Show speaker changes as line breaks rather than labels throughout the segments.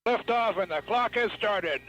Liftoff and the clock has started.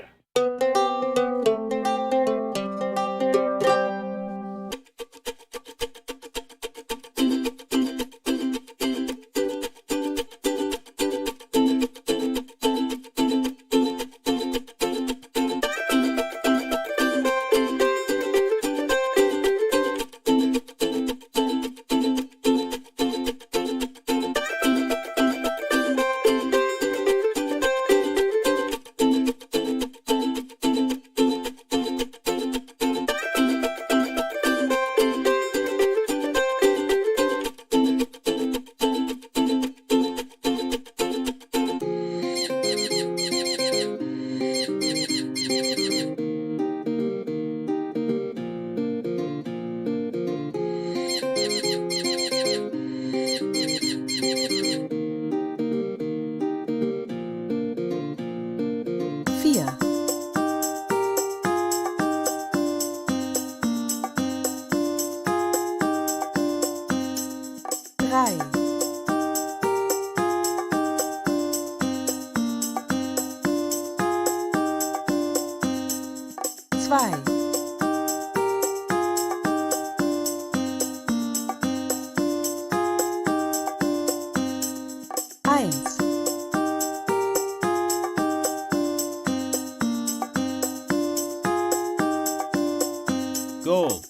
Goal.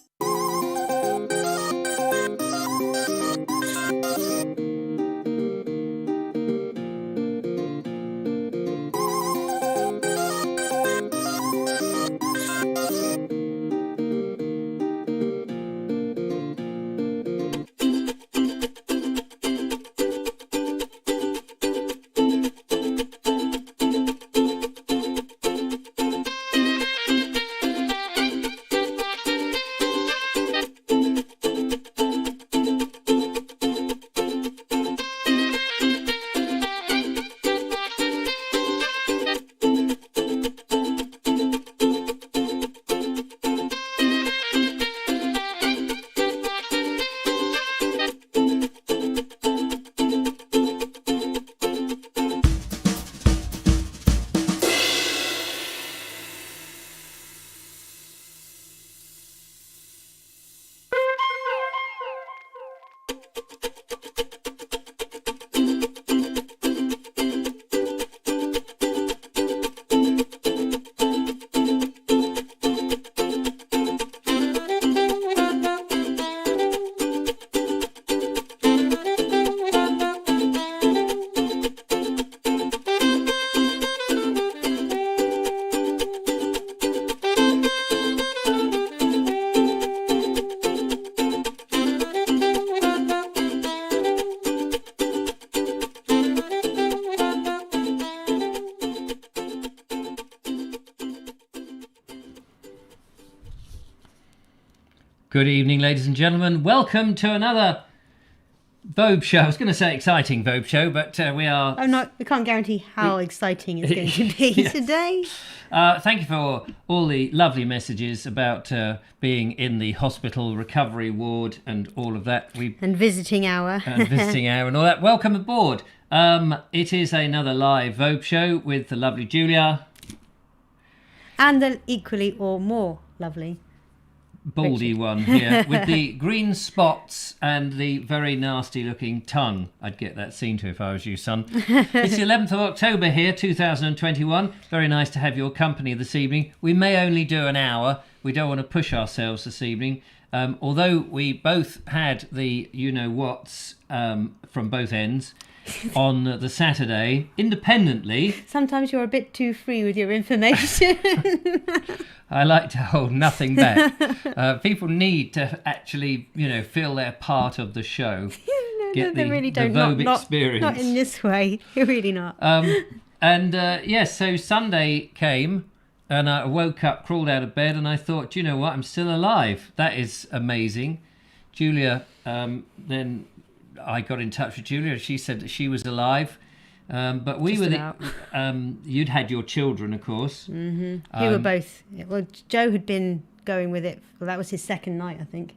Good evening, ladies and gentlemen. Welcome to another Vobes show. I was going to say exciting Vobes show, but we are...
We can't guarantee how exciting it's going to be
Yes.
today.
Thank you for all the lovely messages about being in the hospital recovery ward and all of that.
And visiting hour.
And all that. Welcome aboard. It is another live Vobes show with the lovely Julia.
And the equally or more lovely
Baldy
Richard.
one here with the green spots and the very nasty looking tongue. I'd get that seen to if I was you, son. It's the 11th of October here, 2021. Very nice to have your company this evening. We may only do an hour. We don't want to push ourselves this evening. Although we both had the you-know-whats from both ends on the Saturday, independently.
Sometimes you're a bit too free with your information.
I like to hold nothing back. People need to actually, feel they're part of the show. Get
they really don't.
The Vobe experience.
Not in this way. You're really not.
Yes, so Sunday came and I woke up, crawled out of bed, and I thought, do you know what? I'm still alive. That is amazing. Julia, then I got in touch with Julia. She said that she was alive. But we you'd had your children, of course.
Mm-hmm. We were both. Well, Joe had been going with it. Well, that was his second night, I think.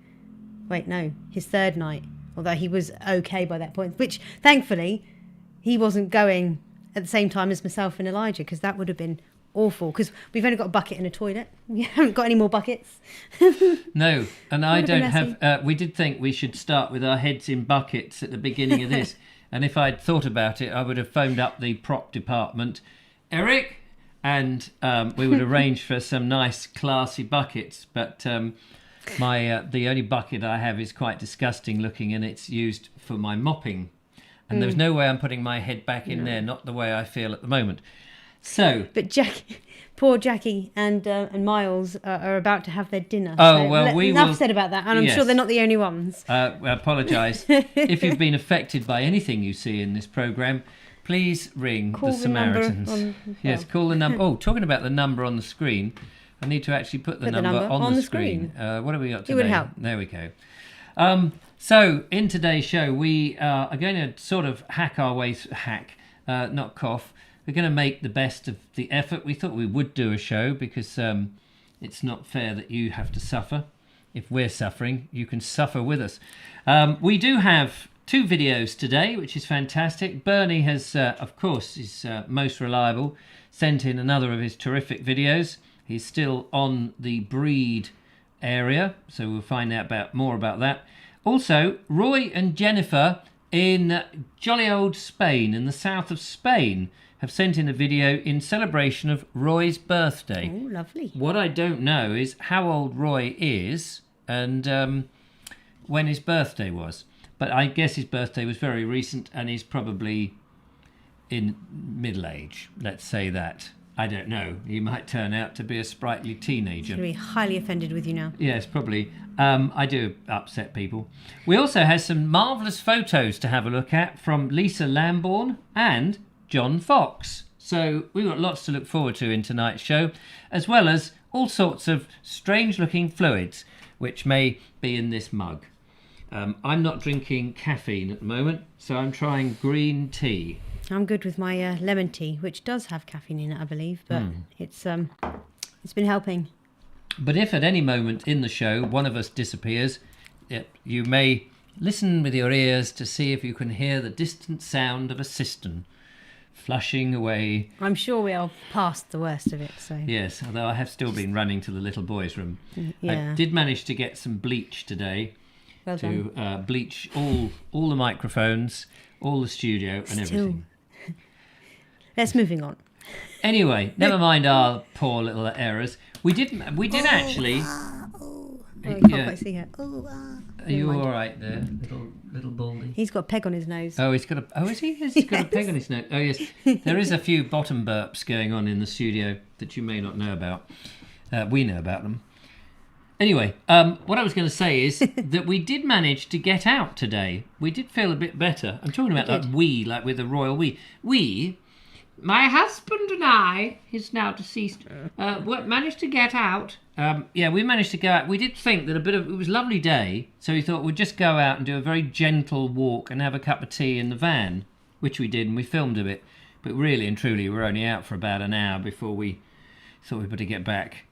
Wait, no, his third night. Although he was okay by that point, which thankfully he wasn't going at the same time as myself and Elijah, because that would have been awful, because we've only got a bucket and a toilet. We haven't got any more buckets.
No, and I don't have... we did think we should start with our heads in buckets at the beginning of this. And if I'd thought about it, I would have phoned up the prop department, Eric, and we would arrange for some nice, classy buckets. But the only bucket I have is quite disgusting looking, and it's used for my mopping. And there's no way I'm putting my head back in there, not the way I feel at the moment. So,
but poor Jackie and Miles are about to have their dinner.
Oh,
so
well,
enough said about that, and I'm sure they're not the only ones.
I apologise. If you've been affected by anything you see in this programme, please ring the Samaritans. Yes, call the number. Oh, talking about the number on the screen, I need to actually put the number on the screen. What have we got today?
It would help.
There we go. So, in today's show, we are going to sort of hack our way through... not cough. We're going to make the best of the effort. We thought we would do a show because it's not fair that you have to suffer. If we're suffering, you can suffer with us. We do have 2 videos today, which is fantastic. Bernie has, of course, is most reliable, sent in another of his terrific videos. He's still on the breed area, so we'll find out more about that. Also, Roy and Jennifer in jolly old Spain, in the south of Spain, have sent in a video in celebration of Roy's birthday.
Oh, lovely.
What I don't know is how old Roy is and when his birthday was. But I guess his birthday was very recent and he's probably in middle age. Let's say that. I don't know. He might turn out to be a sprightly teenager.
He's going to be highly offended with you now.
Yes, probably. I do upset people. We also have some marvellous photos to have a look at from Lisa Lambourne and John Fox. So we've got lots to look forward to in tonight's show, as well as all sorts of strange-looking fluids, which may be in this mug. I'm not drinking caffeine at the moment, so I'm trying green tea.
I'm good with my lemon tea, which does have caffeine in it, I believe, but it's been helping.
But if at any moment in the show one of us disappears, you may listen with your ears to see if you can hear the distant sound of a cistern flushing away.
I'm sure we are past the worst of it. So
yes, although I have still been running to the little boys' room.
Yeah.
I did manage to get some bleach today to bleach all the microphones, all the studio and everything.
Let's moving on.
Anyway, never mind our poor little errors. We did actually.
I can't quite see her.
Are you all right there, little baldy?
He's got a peg on his nose.
Oh, he's got a. Oh, is he? Has he got a peg on his nose? Oh, yes. There is a few bottom burps going on in the studio that you may not know about. We know about them. Anyway, what I was going to say is that we did manage to get out today. We did feel a bit better. I'm talking about that we, like with the royal we. We, my husband and I, he's now deceased, managed to get out. We managed to go out. We did think that it was a lovely day, so we thought we'd just go out and do a very gentle walk and have a cup of tea in the van, which we did, and we filmed a bit. But really and truly, we were only out for about an hour before we thought we'd better get back.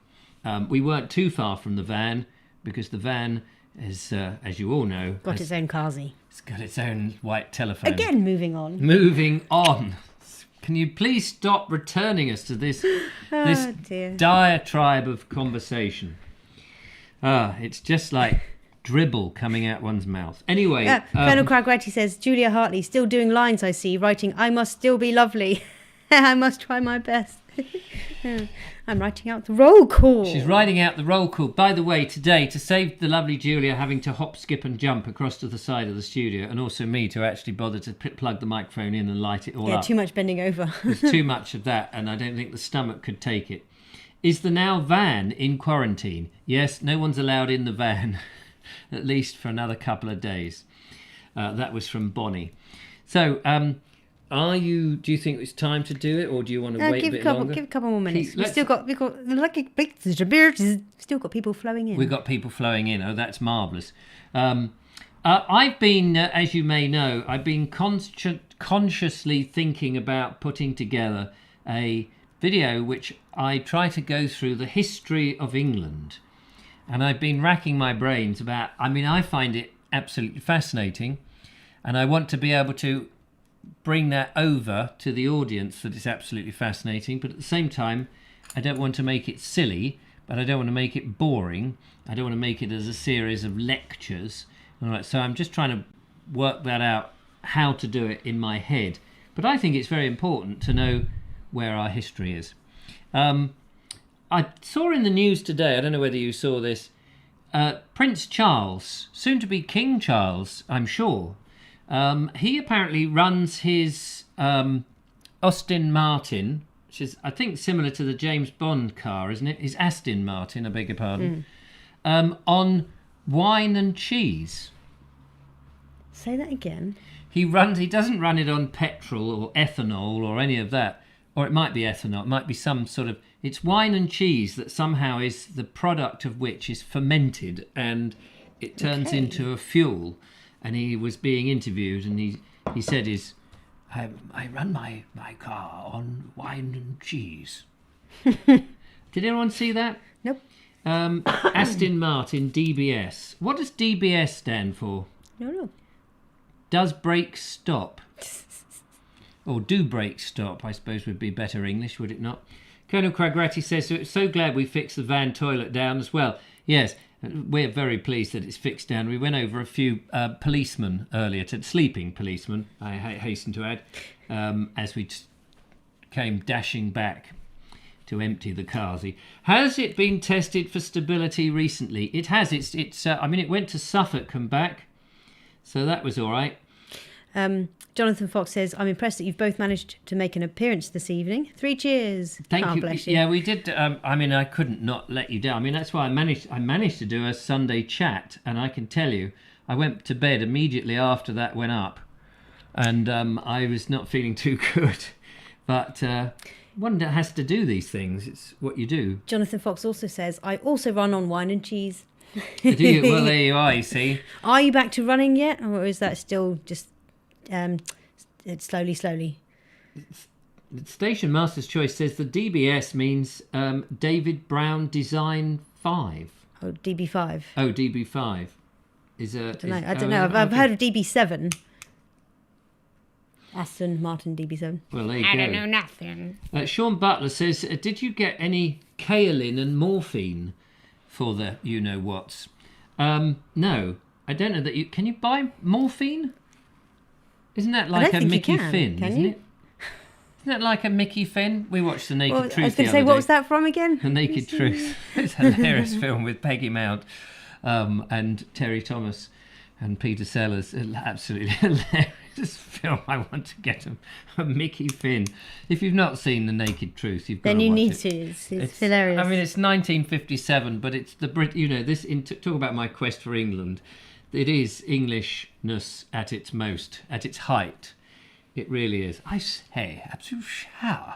We weren't too far from the van because the van is, as you all know...
got its own carsy.
It's got its own white telephone.
Again, moving on.
Moving on. Can you please stop returning us to this diatribe of conversation? It's just like dribble coming out one's mouth. Anyway...
Colonel Cragratty says, Julia Hartley, still doing lines, I see, writing, I must still be lovely. I must try my best. I'm writing out the roll call.
She's writing out the roll call. By the way, today, to save the lovely Julia having to hop, skip and jump across to the side of the studio, and also me to actually bother to plug the microphone in and light it all up.
Yeah, too much bending over.
There's too much of that, and I don't think the stomach could take it. Is the now van in quarantine? Yes, no one's allowed in the van, at least for another couple of days. That was from Bonnie. So, do you think it's time to do it, or do you want to wait a bit longer?
Give a couple more minutes. We've still got people flowing in.
We've got people flowing in. Oh, that's marvellous. I've been, as you may know, I've been consciously thinking about putting together a video which I try to go through the history of England. And I've been racking my brains about, I find it absolutely fascinating, and I want to be able to bring that over to the audience that it's absolutely fascinating, but at the same time, I don't want to make it silly, but I don't want to make it boring. I don't want to make it as a series of lectures. All right, so I'm just trying to work that out, how to do it in my head. But I think it's very important to know where our history is. I saw in the news today, I don't know whether you saw this, Prince Charles, soon to be King Charles, I'm sure. He apparently runs his Aston Martin, which is, I think, similar to the James Bond car, isn't it? His Aston Martin, I beg your pardon, on wine and cheese.
Say that again.
He doesn't run it on petrol or ethanol or any of that. Or it might be ethanol, it might be some sort of... It's wine and cheese that somehow is the product of which is fermented and it turns into a fuel. And he was being interviewed and he said I run my car on wine and cheese. Did anyone see that?
Nope.
Aston Martin DBS. What does DBS stand for?
No.
Does brakes stop? Or do brakes stop, I suppose would be better English, would it not? Colonel Cragrati says, so glad we fixed the van toilet down as well. Yes, we're very pleased that it's fixed down. We went over a few policemen earlier, sleeping policemen, I hasten to add, as we came dashing back to empty the carsy. Has it been tested for stability recently? It has. It went to Suffolk and back, so that was all right.
Jonathan Fox says, I'm impressed that you've both managed to make an appearance this evening. 3 cheers.
Thank you.
Bless you.
Yeah, we did. I couldn't not let you down. That's why I managed to do a Sunday chat, and I can tell you, I went to bed immediately after that went up, and I was not feeling too good. But one that has to do these things. It's what you do.
Jonathan Fox also says, I also run on wine and cheese.
Do you? Well, there you are, you see.
Are you back to running yet, or is that still just... it's slowly.
Station Master's Choice says the DBS means David Brown Design 5.
Oh, DB5.
Oh, DB5
I don't know. I've heard of DB7. Aston Martin DB7.
Well, there you go.
I don't know nothing.
Sean Butler says, did you get any kaolin and morphine for the you-know-whats? No, I don't know that you... Can you buy morphine? Isn't that like a Mickey Finn, isn't it? Isn't that like a Mickey Finn? We watched The Naked Truth.
I was going to say, what was that from again?
The Naked Truth. It's a hilarious film with Peggy Mount and Terry Thomas and Peter Sellers. Absolutely hilarious film. I want to get a Mickey Finn. If you've not seen The Naked Truth, you've got
then
to
you
watch
need
it.
to. It's hilarious.
I mean, it's 1957, but it's the Brit. Talk about my quest for England. It is Englishness at its most, at its height. It really is. I say, absolute shower.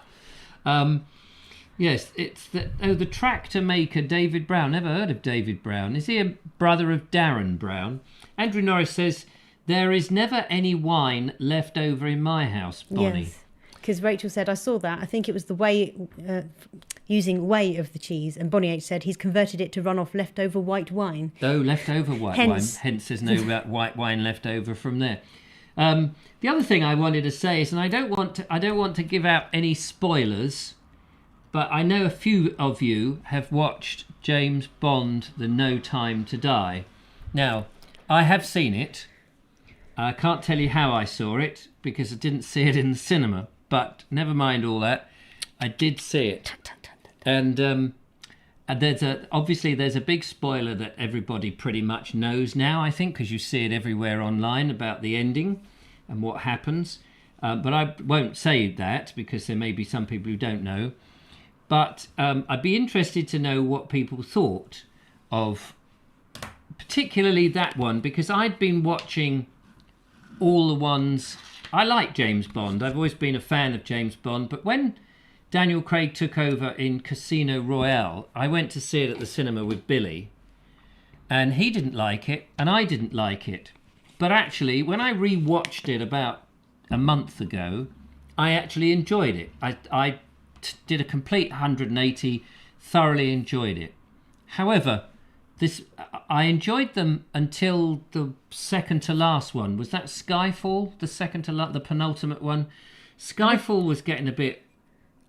Yes, it's the tractor maker David Brown. Never heard of David Brown. Is he a brother of Darren Brown? Andrew Norris says, there is never any wine left over in my house, Bonnie.
Yes, because Rachel said, I saw that. I think it was the way, using whey of the cheese. And Bonnie H said he's converted it to run off leftover white wine.
Oh, leftover white wine. Hence there's no white wine left over from there. The other thing I wanted to say is, and I don't want to give out any spoilers, but I know a few of you have watched James Bond, The No Time to Die. Now, I have seen it. I can't tell you how I saw it because I didn't see it in the cinema. But never mind all that. I did see it. And there's a big spoiler that everybody pretty much knows now, I think, because you see it everywhere online about the ending and what happens. But I won't say that because there may be some people who don't know. But I'd be interested to know what people thought of particularly that one, because I'd been watching all the ones... I like James Bond. I've always been a fan of James Bond. But when Daniel Craig took over in Casino Royale, I went to see it at the cinema with Billy. And he didn't like it, and I didn't like it. But actually, when I re-watched it about a month ago, I actually enjoyed it. I did a complete 180, thoroughly enjoyed it. However, I enjoyed them until the second to last one. Was that Skyfall? The second to the penultimate one. Skyfall was getting a bit.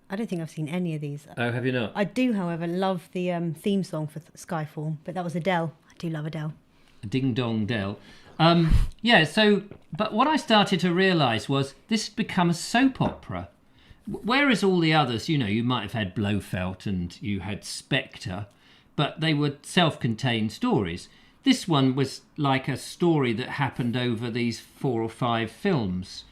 I don't think I've seen any of these.
Oh, have you not?
I do, however, love the theme song for Skyfall, but that was Adele. I do love Adele.
Ding Dong Dell. Yeah, so, but what I started to realise was this had become a soap opera. Whereas all the others, you might have had Blofeld and you had Spectre, but they were self-contained stories. This one was like a story that happened over these 4 or 5 films,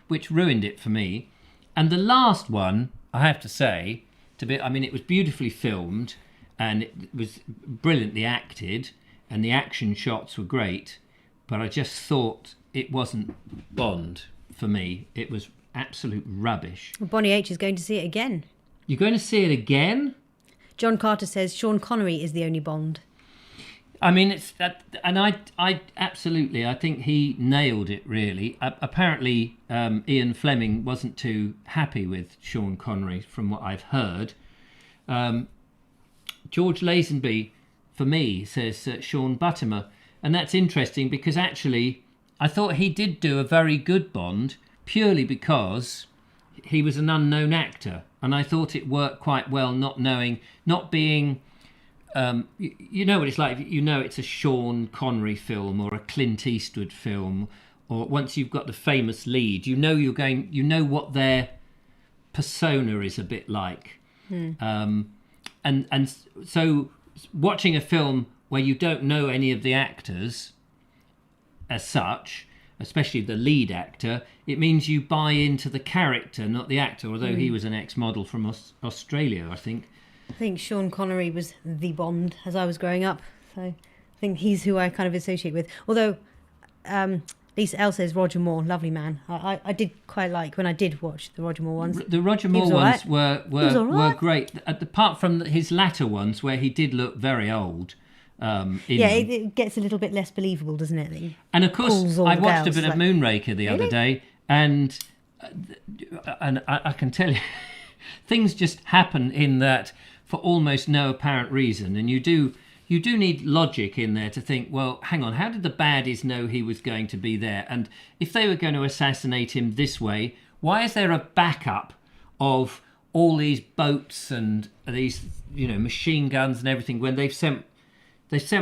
which ruined it for me. And the last one, I have to say, it was beautifully filmed and it was brilliantly acted and the action shots were great, but I just thought it wasn't Bond for me. It was absolute rubbish.
Well, Bonnie H is going to see it again.
You're going to see it again?
John Carter says Sean Connery is the only Bond.
I mean, it's that, and I absolutely, I think he nailed it. Really, apparently, Ian Fleming wasn't too happy with Sean Connery, from what I've heard. George Lazenby, for me, says Sean Buttimer, and that's interesting because actually, I thought he did do a very good Bond purely because he was an unknown actor, and I thought it worked quite well, not being. You know what it's like. It's a Sean Connery film or a Clint Eastwood film, or once you've got the famous lead, you know what their persona is a bit like. And so watching a film where you don't know any of the actors as such, especially the lead actor, it means you buy into the character, not the actor, although he was an ex-model from Australia, I think.
I think Sean Connery was the Bond as I was growing up, so I think he's who I kind of associate with. Although Lisa L says Roger Moore, lovely man. I did quite like when I did watch the Roger Moore ones.
The Roger Moore ones were great, apart from his latter ones where he did look very old.
It gets a little bit less believable, doesn't it?
And of course, I watched a bit of Moonraker the other day, and I can tell you, things just happen in that for almost no apparent reason, and you do need logic in there to think, well, hang on, how did the baddies know he was going to be there? And if they were going to assassinate him this way, why is there a backup of all these boats and these machine guns and everything when they've sent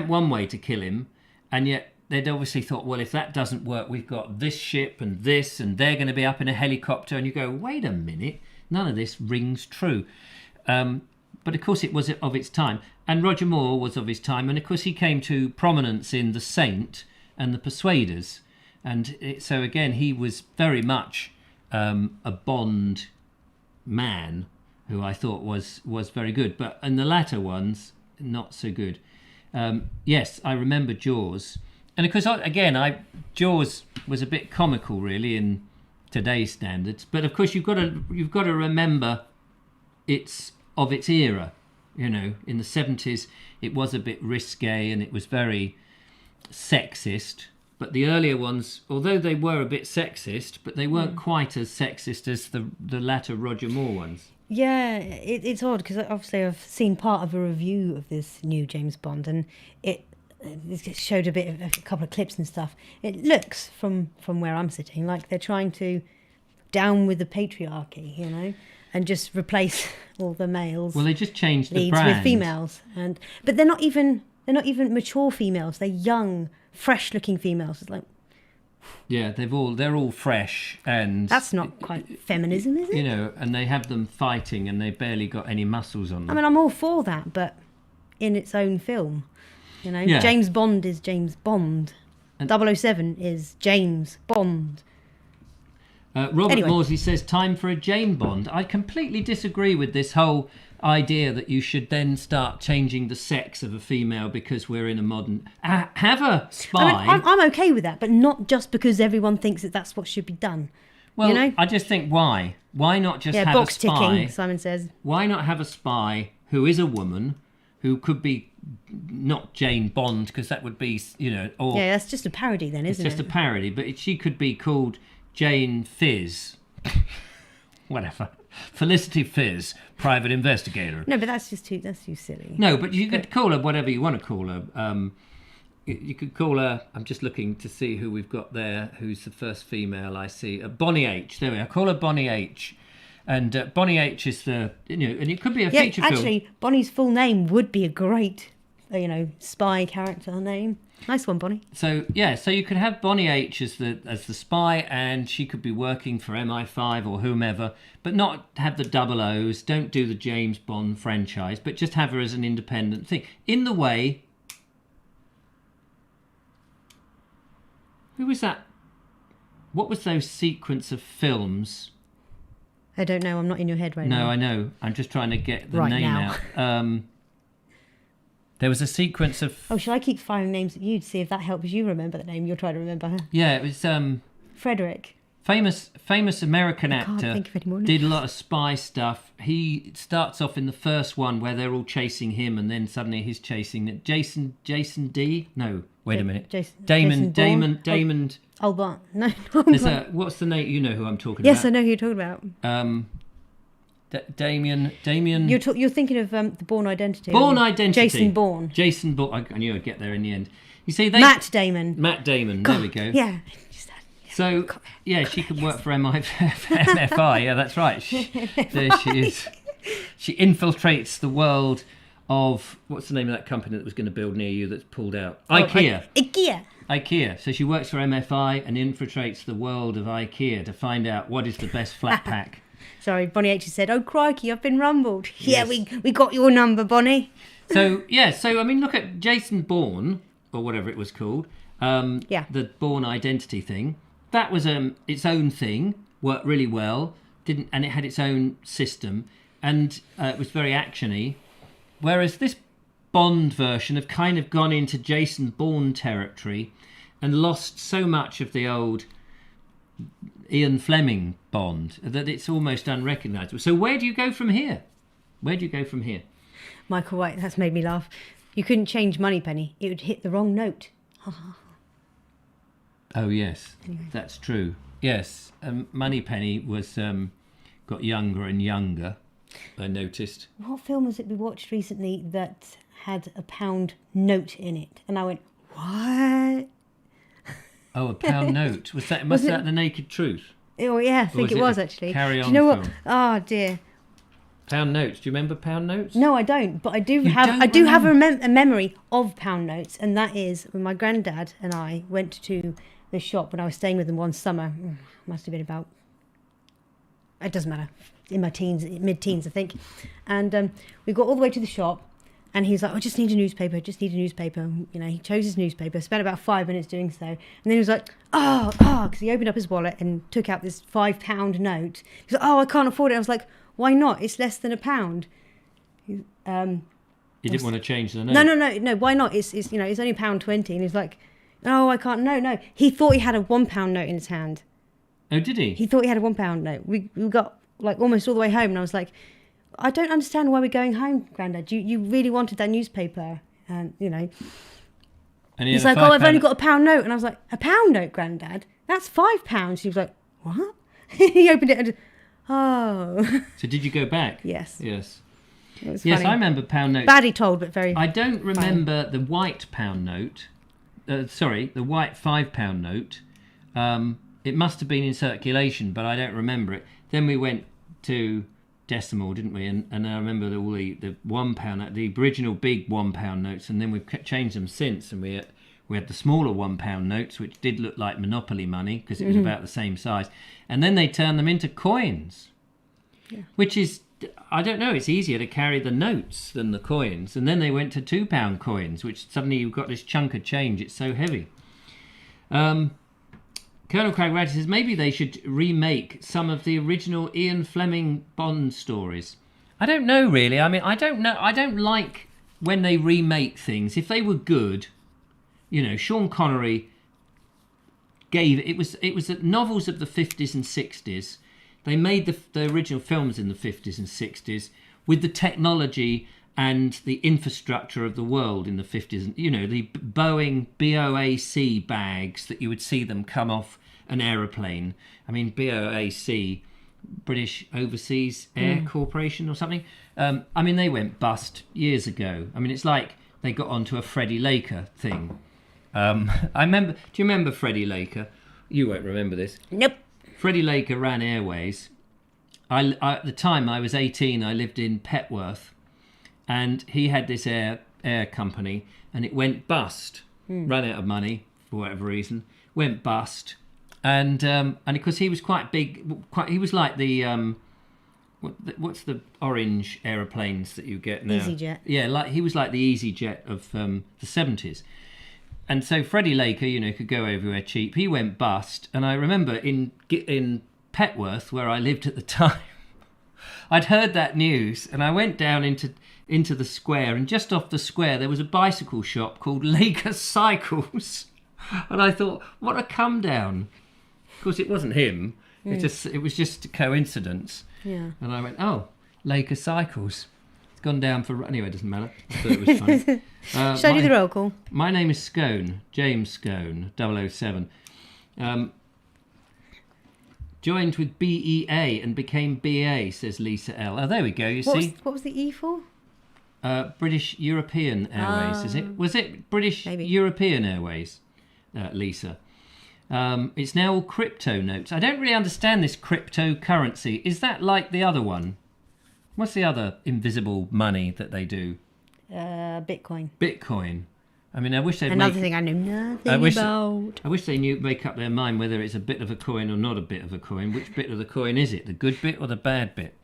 one way to kill him, and yet they'd obviously thought, well, if that doesn't work, we've got this ship and this, and they're going to be up in a helicopter, and you go, wait a minute, none of this rings true. But of course it was of its time, and Roger Moore was of his time, and of course he came to prominence in The Saint and The Persuaders, and so again he was very much a Bond man who I thought was very good, but in the latter ones not so good. Yes, I remember Jaws, and of course Jaws was a bit comical really in today's standards, but of course you've got to remember it's of its era. In the 70s it was a bit risque and it was very sexist, but the earlier ones, although they were a bit sexist, but they weren't quite as sexist as the latter Roger Moore ones.
Yeah, it's odd because obviously I've seen part of a review of this new James Bond, and it showed a couple of clips and stuff. It looks from where I'm sitting like they're trying to down with the patriarchy, and just replace all the males.
Well, they just changed the
leads
brand
with females, but they're not even mature females. They're young, fresh-looking females. It's like,
yeah, they're all fresh, and
that's not quite feminism, is it?
And they have them fighting, and they barely got any muscles on them.
I mean, I'm all for that, but in its own film,
Yeah.
James Bond is James Bond, and 007 is James Bond.
Robert Morsey says, time for a Jane Bond. I completely disagree with this whole idea that you should then start changing the sex of a female because we're in a modern... have a spy...
I mean, I'm okay with that, but not just because everyone thinks that that's what should be done.
Well, I just think why? Why not just have
box
a spy...
ticking, Simon says.
Why not have a spy who is a woman, who could be not Jane Bond, because that would be, or...
Yeah, that's just a parody then, isn't it?
It's just a parody, but she could be called... Jane Fizz, whatever. Felicity Fizz, private investigator.
No, but that's too silly.
No, but you could call her whatever you want to call her. You could call her. I'm just looking to see who we've got there. Who's the first female I see? Bonnie H. There we are. Call her Bonnie H. And Bonnie H is and it could be a feature film.
Actually, Bonnie's full name would be a great, spy character name. Nice one, Bonnie.
So you could have Bonnie H as the spy, and she could be working for MI5 or whomever, but not have the double O's. Don't do the James Bond franchise, but just have her as an independent thing. In the way. Who was that? What was those sequence of films?
I don't know. I'm not in your head right now.
No, I know. I'm just trying to get the
right
name
now.
out. There was a sequence of...
Oh, shall I keep firing names at you to see if that helps you remember the name? You'll try to remember her.
Yeah, it was...
Frederick.
Famous American actor.
Can't think of any more.
Did a lot of spy stuff. He starts off in the first one where they're all chasing him, and then suddenly he's chasing Jason D. No, wait a minute. Damon.
Oh, but no.
What's the name? You know who I'm talking
yes,
about.
I know who you're talking about.
Damien.
You're thinking of the Bourne Identity.
Bourne Identity.
Jason Bourne.
Jason Bourne. I knew I'd get there in the end. You see,
Matt Damon.
There we go.
Yeah.
So, yeah, she could work for MFI. Yeah, that's right. There she is. She infiltrates the world of... What's the name of that company that was going to build near you that's pulled out? IKEA. IKEA. So she works for MFI and infiltrates the world of IKEA to find out what is the best flat pack.
Sorry, Bonnie H. said, "Oh, crikey, I've been rumbled." Yes. Yeah, we got your number, Bonnie.
So, I mean, look at Jason Bourne, or whatever it was called. The Bourne Identity thing. That was its own thing, worked really well, and it had its own system, and it was very actiony. Whereas this Bond version have kind of gone into Jason Bourne territory and lost so much of the old Ian Fleming Bond that it's almost unrecognisable. So where do you go from here?
Michael White, that's made me laugh. You couldn't change Moneypenny. It would hit the wrong note.
Oh, yes,
anyway.
That's true. Yes, Moneypenny was got younger and younger, I noticed.
What film was it we watched recently that had a pound note in it? And I went, what?
Oh, a pound note. Was that The Naked Truth?
Oh, yeah, I think it was actually.
Carry On.
Do you know
film?
what? Oh, dear.
Pound notes. Do you remember pound notes?
No, I don't. But I do have a memory of pound notes, and that is when my granddad and I went to the shop when I was staying with them one summer. Must have been about, it doesn't matter, in my teens, mid-teens, I think. And we got all the way to the shop, and he was like, "I just need a newspaper. You know, he chose his newspaper, spent about 5 minutes doing so. And then he was like, because he opened up his wallet and took out this £5 note. He was like, "Oh, I can't afford it." I was like, "Why not? It's less than £1."
You didn't want to change the note?
No. Why not? It's only £1.20. And he's like, "Oh, I can't." No. He thought he had a £1 note in his hand.
Oh, did he?
He thought he had a £1 note. We got like almost all the way home, and I was like, "I don't understand why we're going home, Grandad. You really wanted that newspaper." And And he's like, "Oh, I've only got a £1 note." And I was like, "A £1 note, Grandad? That's £5." He was like, "What?" He opened it and oh.
So did you go back?
Yes.
Yes.
It was
yes,
funny.
I remember pound notes.
Badly told, but very.
I don't remember the white pound note. The white £5 note. It must have been in circulation, but I don't remember it. Then we went to decimal, didn't we? And I remember all the £1, the original big £1 notes, and then we've changed them since, and we had the smaller £1 notes, which did look like Monopoly money because it was about the same size, and then they turned them into coins, which is, I don't know, it's easier to carry the notes than the coins, and then they went to £2 coins, which suddenly you've got this chunk of change. It's so heavy. Colonel Craig Ratty says maybe they should remake some of the original Ian Fleming Bond stories. I don't know, really. I mean, I don't know. I don't like when they remake things. If they were good, Sean Connery it was novels of the 50s and 60s. They made the original films in the 50s and 60s with the technology and the infrastructure of the world in the 50s. And, the Boeing BOAC bags that you would see them come off an aeroplane. I mean, BOAC British Overseas Air Corporation or something. I mean, they went bust years ago. I mean, it's like they got onto a Freddie Laker thing. I remember. Do you remember Freddie Laker? You won't remember this.
Nope.
Freddie Laker ran Airways. At the time I was 18, I lived in Petworth, and he had this air company, and it went bust. Ran out of money for whatever reason. Went bust, and because he was quite big, he was like the what's the orange aeroplanes that you get now?
EasyJet.
Yeah, like he was like the EasyJet of the 70s. And so Freddie Laker, could go everywhere cheap. He went bust, and I remember in Petworth, where I lived at the time, I'd heard that news, and I went down into the square, and just off the square there was a bicycle shop called Laker Cycles, and I thought, what a come down. Of course, it wasn't him. It was just a coincidence.
Yeah.
And I went, oh, Laker Cycles. It's gone down for... Anyway, it doesn't matter. I thought it was funny.
Shall I do the roll call?
My name is Scone, James Scone, 007. Joined with BEA and became BA, says Lisa L. Oh, there we go, you see.
What was the E for?
British European Airways, is it? Was it British European Airways, Lisa? It's now all crypto notes. I don't really understand this cryptocurrency. Is that like the other one? What's the other invisible money that they do?
Bitcoin.
Bitcoin. I mean, I wish they'd
Another thing I know nothing about.
I wish they make up their mind whether it's a bit of a coin or not a bit of a coin. Which bit of the coin is it? The good bit or the bad bit?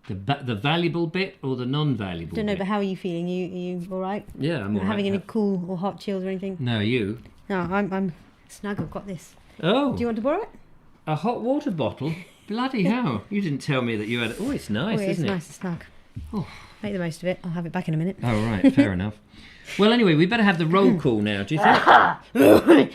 The valuable bit or the non-valuable bit?
Don't know, but how are you feeling? You all right?
Yeah, I'm all right.
Having any cool or hot chills or anything?
No, you?
No, I'm snug. I've got this.
Oh.
Do you want to borrow it?
A hot water bottle? Bloody hell. You didn't tell me that you had... Oh, it's nice, isn't it?
It's nice and snug.
Oh.
Make the most of it. I'll have it back in a minute.
Oh, right. Fair enough. Well, anyway, we better have the roll call now, do you think?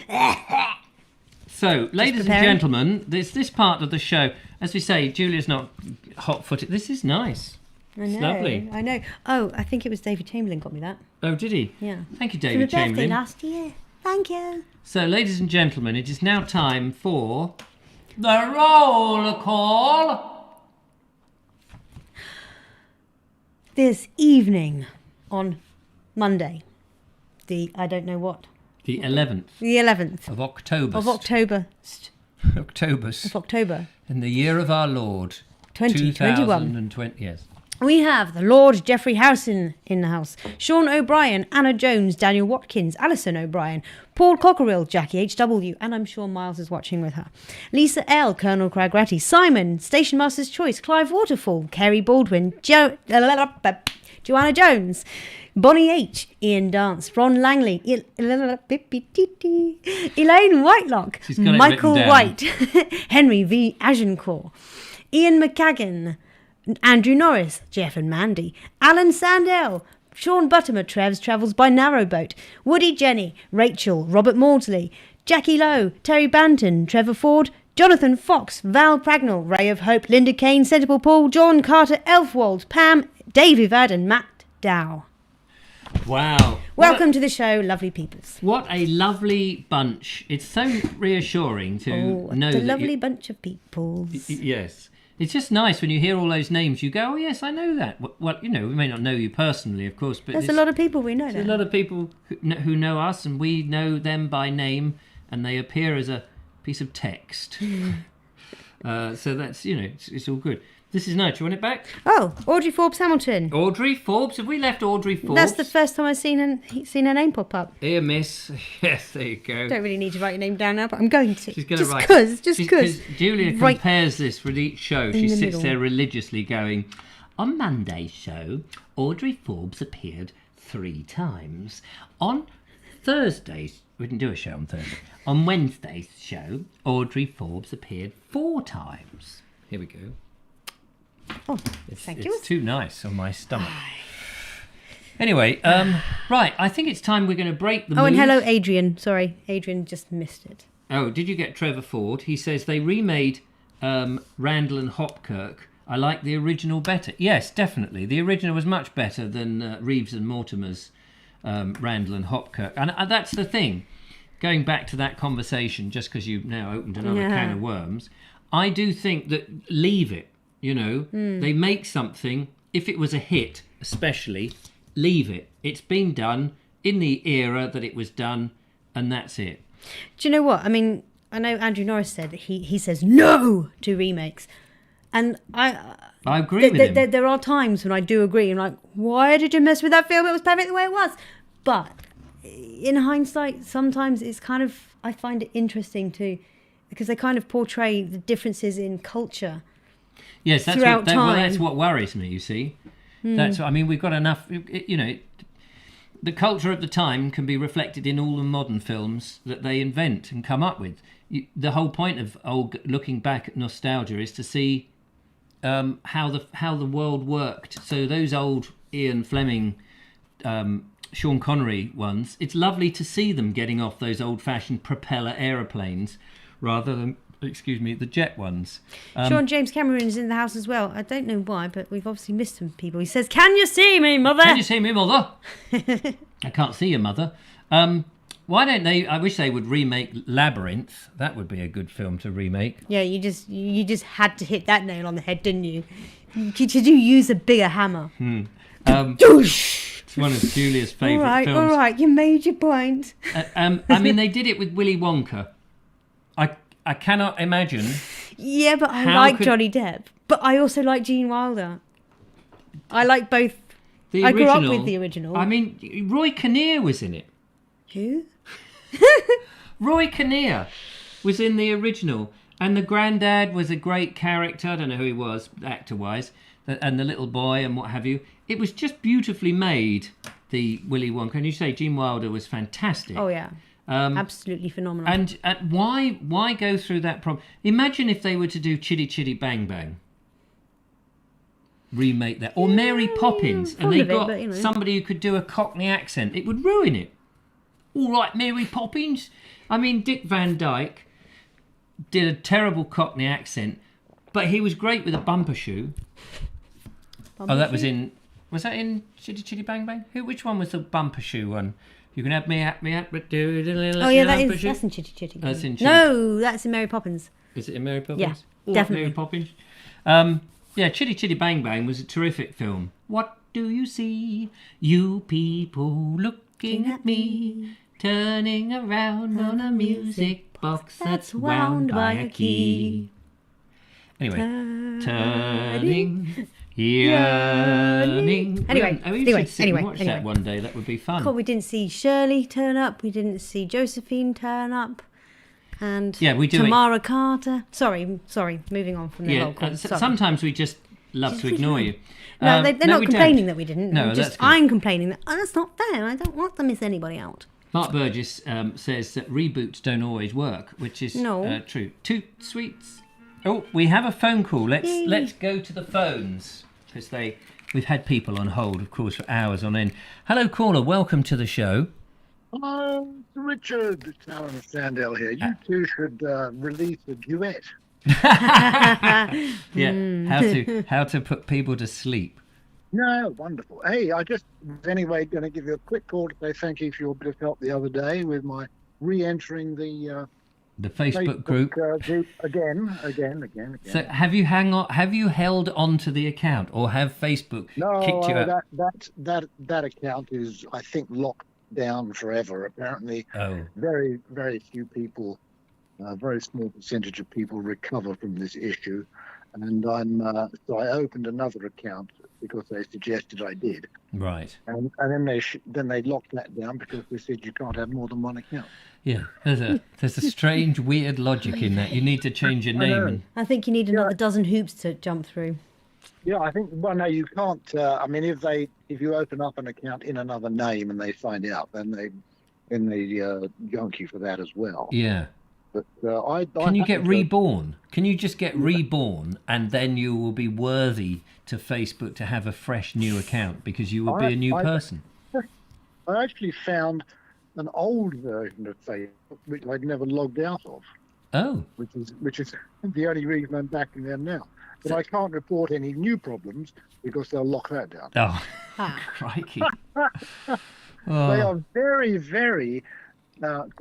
So, ladies and gentlemen, this part of the show, as we say, Julia's not hot-footed. This is nice.
I know.
It's lovely.
I know. Oh, I think it was David Chamberlain got me that.
Oh, did he?
Yeah.
Thank you,
For my
David
birthday
Chamberlain.
last year. Thank you.
So, ladies and gentlemen, it is now time for the roll call.
This evening on Monday, I don't know what.
The 11th.
The 11th.
Of October.
Of October.
October's.
Of October.
In the year of our Lord.
2021.
2020, yes.
We have the Lord Geoffrey Howson in the house, Sean O'Brien, Anna Jones, Daniel Watkins, Alison O'Brien, Paul Cockerill, Jackie H.W., and I'm sure Miles is watching with her, Lisa L., Colonel Cragratty, Simon, Station Master's Choice, Clive Waterfall, Kerry Baldwin, Joanna Jones, Bonnie H., Ian Dance, Ron Langley, Elaine Whitelock, Michael White, Henry V. Agincourt, Ian McCagan, Andrew Norris, Jeff and Mandy, Alan Standell, Sean Buttimer, Trevs Travels by Narrowboat, Woody Jenny, Rachel, Robert Maudsley, Jackie Lowe, Terry Banton, Trevor Ford, Jonathan Fox, Val Pragnell, Ray of Hope, Linda Kane, Centerpool Paul, John Carter, Elfwald, Pam, Dave Ivad and Matt Dow.
Wow.
Welcome to the show, lovely peoples.
What a lovely bunch. It's so reassuring to know
that lovely bunch of peoples.
Yes. It's just nice when you hear all those names. You go, oh, yes, I know that. Well, we may not know you personally, of course. But
there's a lot of people we know that.
There's a lot of people who know us, and we know them by name, and they appear as a piece of text. So that's, it's all good. This is nice. Do you want it back?
Oh, Audrey Forbes Hamilton.
Audrey Forbes? Have we left Audrey Forbes?
That's the first time I've seen her name pop up.
Here, miss. Yes, there you go.
Don't really need to write your name down now, but I'm going to.
She's going to write.
Just because.
Julia compares this with each show. She sits there religiously going, on Monday's show, Audrey Forbes appeared 3 times. On Thursday's, we didn't do a show on Thursday. On Wednesday's show, Audrey Forbes appeared 4 times. Here we go.
Oh, thank you.
It's too nice on my stomach. Anyway, right, I think it's time we're going to break the mood.
And hello, Adrian. Sorry, Adrian just missed it.
Oh, did you get Trevor Ford? He says they remade Randall and Hopkirk. I like the original better. Yes, definitely. The original was much better than Reeves and Mortimer's Randall and Hopkirk. And that's the thing. Going back to that conversation, just because you've now opened another can of worms, I do think that leave it. You know, they make something. If it was a hit, especially, leave it. It's been done in the era that it was done, and that's it.
Do you know what? I mean, I know Andrew Norris said that he says no to remakes. And I
agree with him.
There are times when I do agree. I'm like, why did you mess with that film? It was perfect the way it was. But in hindsight, sometimes it's kind of, I find it interesting too, because they kind of portray the differences in culture.
Yes, that's
throughout time.
Well, that's what worries me, you see. That's, I mean, we've got enough, you know, the culture of the time can be reflected in all the modern films that they invent and come up with. The whole point of looking back at nostalgia is to see how the world worked. So those old Ian Fleming, Sean Connery ones, it's lovely to see them getting off those old-fashioned propeller aeroplanes rather than, the jet ones.
Sean James Cameron is in the house as well. I don't know why, but we've obviously missed some people. He says, "Can you see me, mother?
Can you see me, mother?" I can't see your mother. Why don't they? I wish they would remake Labyrinth. That would be a good film to remake.
Yeah, you just had to hit that nail on the head, didn't you? Could you use a bigger hammer?
It's one of Julia's favourite films.
All right, you made your point.
I mean, they did it with Willy Wonka. I cannot imagine.
Yeah, but I like Johnny Depp. But I also like Gene Wilder. I like both. I grew up with the original.
I mean, Roy Kinnear was in it.
Who?
Roy Kinnear was in the original. And the granddad was a great character. I don't know who he was, actor-wise. And the little boy and what have you. It was just beautifully made, the Willy Wonka. And you say Gene Wilder was fantastic.
Oh, yeah. Absolutely phenomenal.
And why go through that problem? Imagine if they were to do Chitty Chitty Bang Bang. Remake that. Or Mary Poppins. And they got somebody who could do a Cockney accent. It would ruin it. All right, Mary Poppins. I mean, Dick Van Dyke did a terrible Cockney accent, but he was great with a bumper shoe. That was in... Was that in Chitty Chitty Bang Bang? Which one was the bumper shoe one? You can have me at, but do a little.
Oh yeah, that's in Chitty Chitty.
That's in Chitty.
No, that's in Mary Poppins.
Is it in Mary Poppins?
Yeah,
All
definitely.
Mary Poppins. Yeah, Chitty Chitty Bang Bang was a terrific film. What do you see, you people looking at me, turning around on a music box that's wound by a key? Anyway, turning. Yearning.
Anyway,
watch that one day. That would be fun.
God, we didn't see Shirley turn up. We didn't see Josephine turn up. And
we do
Tamara Carter. Sorry. Moving on from the local.
Sometimes we just love to ignore you.
No, they're not complaining that we didn't.
No,
I'm complaining that that's not fair. I don't want to miss anybody out.
Mark Burgess says that reboots don't always work, which is true. Toot sweets. Oh, we have a phone call. Let's go to the phones, because we've had people on hold, of course, for hours on end. Hello, caller. Welcome to the show.
Hello, Richard. It's Alan Standell here. You two should release a duet.
Yeah, how to put people to sleep.
No, wonderful. Hey, I just was anyway going to give you a quick call to say thank you for your bit of help the other day with my re-entering the
Facebook group
again.
So have you held on to the account, or have Facebook kicked you out?
That account is, I think, locked down forever. Apparently, very, very few people, a very small percentage of people recover from this issue, and so I opened another account because they suggested I did.
Right.
And then they locked that down because they said you can't have more than one account.
Yeah, there's a strange, weird logic in that. You need to change your name.
I think you need another dozen hoops to jump through.
Yeah, I think. Well, no, you can't. I mean, if you open up an account in another name and they find out, then they junk you for that as well.
Yeah.
But
can you get reborn? Can you just get reborn, and then you will be worthy to Facebook to have a fresh new account because you will be a new person?
I actually found an old version of Facebook which I'd never logged out of.
Oh.
Which is the only reason I'm back in there now. But I can't report any new problems because they'll lock that down.
Oh, crikey.
They are very, very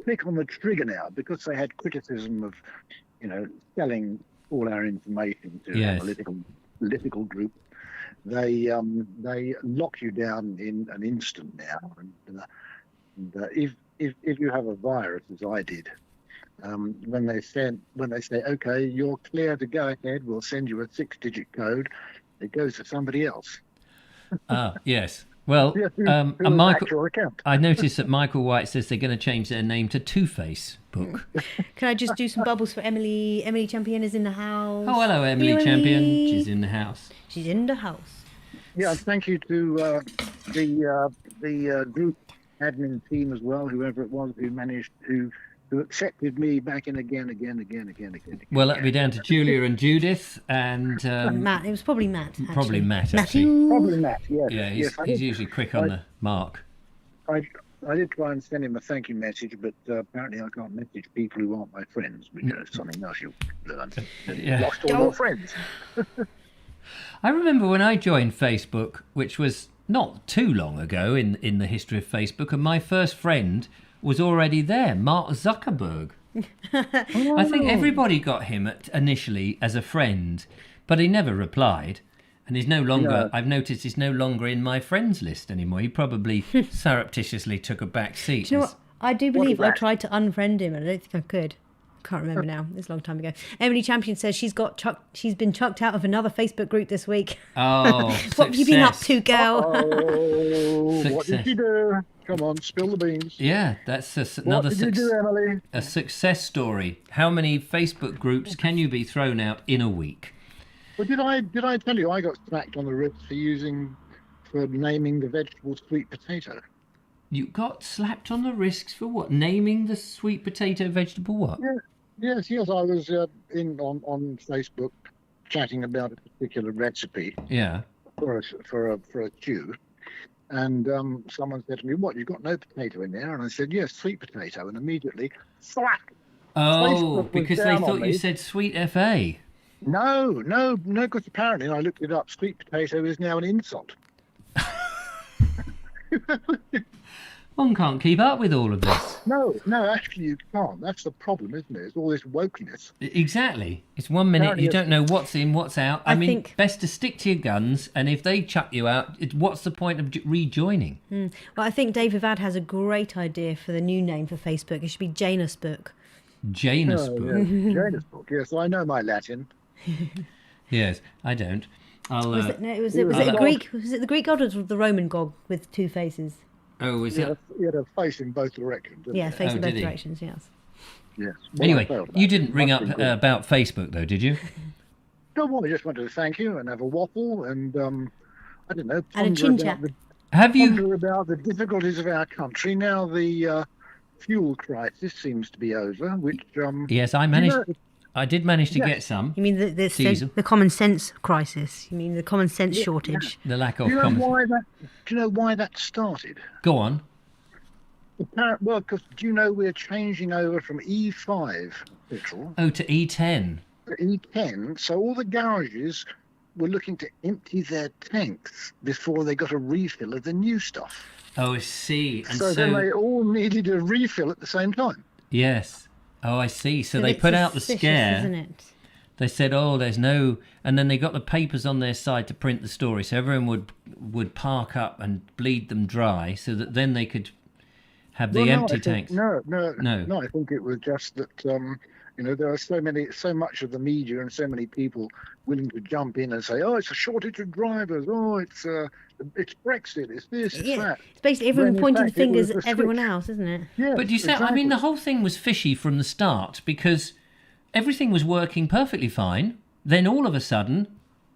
quick on the trigger now because they had criticism of, selling all our information to analytical political group, they lock you down in an instant now. And if you have a virus, as I did, when they say, okay, you're clear to go ahead, we'll send you a 6-digit code. It goes to somebody else.
Yes. Well,
Who
Michael,
your account.
I noticed that Michael White says they're going to change their name to Two-Face Book.
Can I just do some bubbles for Emily? Emily Champion is in the house.
Oh, hello, Emily Champion. She's in the house.
She's in the house.
Yeah, and thank you to the group admin team as well, whoever it was who managed who accepted me back in again.
Well, that'd be down to Julia and Judith and
Matt. It was probably Matt. Actually.
Probably Matt.
Matthew.
Actually.
Probably Matt. Yes.
Yeah,
yes,
he's usually quick on the mark.
I did try and send him a thank you message, but apparently I can't message people who aren't my friends, which is something else you'll learn.
Yeah.
Lost all your friends.
I remember when I joined Facebook, which was not too long ago in the history of Facebook, and my first friend was already there, Mark Zuckerberg. I think everybody got him initially as a friend, but he never replied. And he's no longer, I've noticed he's no longer in my friends list anymore. He probably surreptitiously took a back seat.
Do you know what? I do believe I tried to unfriend him and I don't think I could. Can't remember now. It's a long time ago. Emily Champion says she's been chucked out of another Facebook group this week.
Oh,
what have you been up to, girl?
Oh, what did you do? Come on, spill the beans.
Yeah, that's another
what did you do, Emily?
A success story. How many Facebook groups can you be thrown out in a week?
Well, did I tell you I got smacked on the ribs for naming the vegetable sweet potato?
You got slapped on the wrists for what? Naming the sweet potato vegetable what?
Yeah, yes. I was on Facebook chatting about a particular recipe.
Yeah.
For a stew, and someone said to me, "What? You've got no potato in there?" And I said, "Yes, sweet potato." And immediately, slap.
Oh, because they thought you said sweet FA.
No, because apparently, and I looked it up, sweet potato is now an insult.
One can't keep up with all of this.
No, actually you can't. That's the problem, isn't it? It's all this wokeness.
Exactly. It's 1 minute, you don't know what's in, what's out. I mean, best to stick to your guns, and if they chuck you out, what's the point of rejoining?
Well, I think Dave Avad has a great idea for the new name for Facebook. It should be Janus Book.
Janus Book?
Yeah. Janus Book, yes. I know my Latin.
Yes, I don't.
Was it the Greek? Was it the Greek god or the Roman god with two faces?
Oh, is it?
He had a face in both directions.
Yeah, face in both directions. Yes.
Yes.
Anyway, you didn't ring up about Facebook, though, did you?
No, well, I just wanted to thank you and have a waffle and I don't know.
And a chin chat.
Ponder about the difficulties of our country now. The fuel crisis seems to be over. Which
yes, I did manage to get some.
You mean the common sense crisis? You mean the common sense shortage?
The lack of common sense.
Do you know why that started?
Go on.
Well, because do you know we're changing over from E5 petrol?
Oh, to E10.
To E10. So all the garages were looking to empty their tanks before they got a refill of the new stuff.
Oh, I see. And
so then they all needed a refill at the same time.
Yes. Oh, I see. So they put out the scare.
Isn't it?
They said, "Oh, there's no," and then they got the papers on their side to print the story, so everyone would park up and bleed them dry, so that then they could have the empty tanks.
No. I think it was just that there are so much of the media and so many people willing to jump in and say, "Oh, it's a shortage of drivers. Oh, it's Brexit. It's this. It's that."
It's basically everyone pointing fingers at everyone else, isn't it?
Yeah.
But you said, I mean, the whole thing was fishy from the start because everything was working perfectly fine. Then all of a sudden,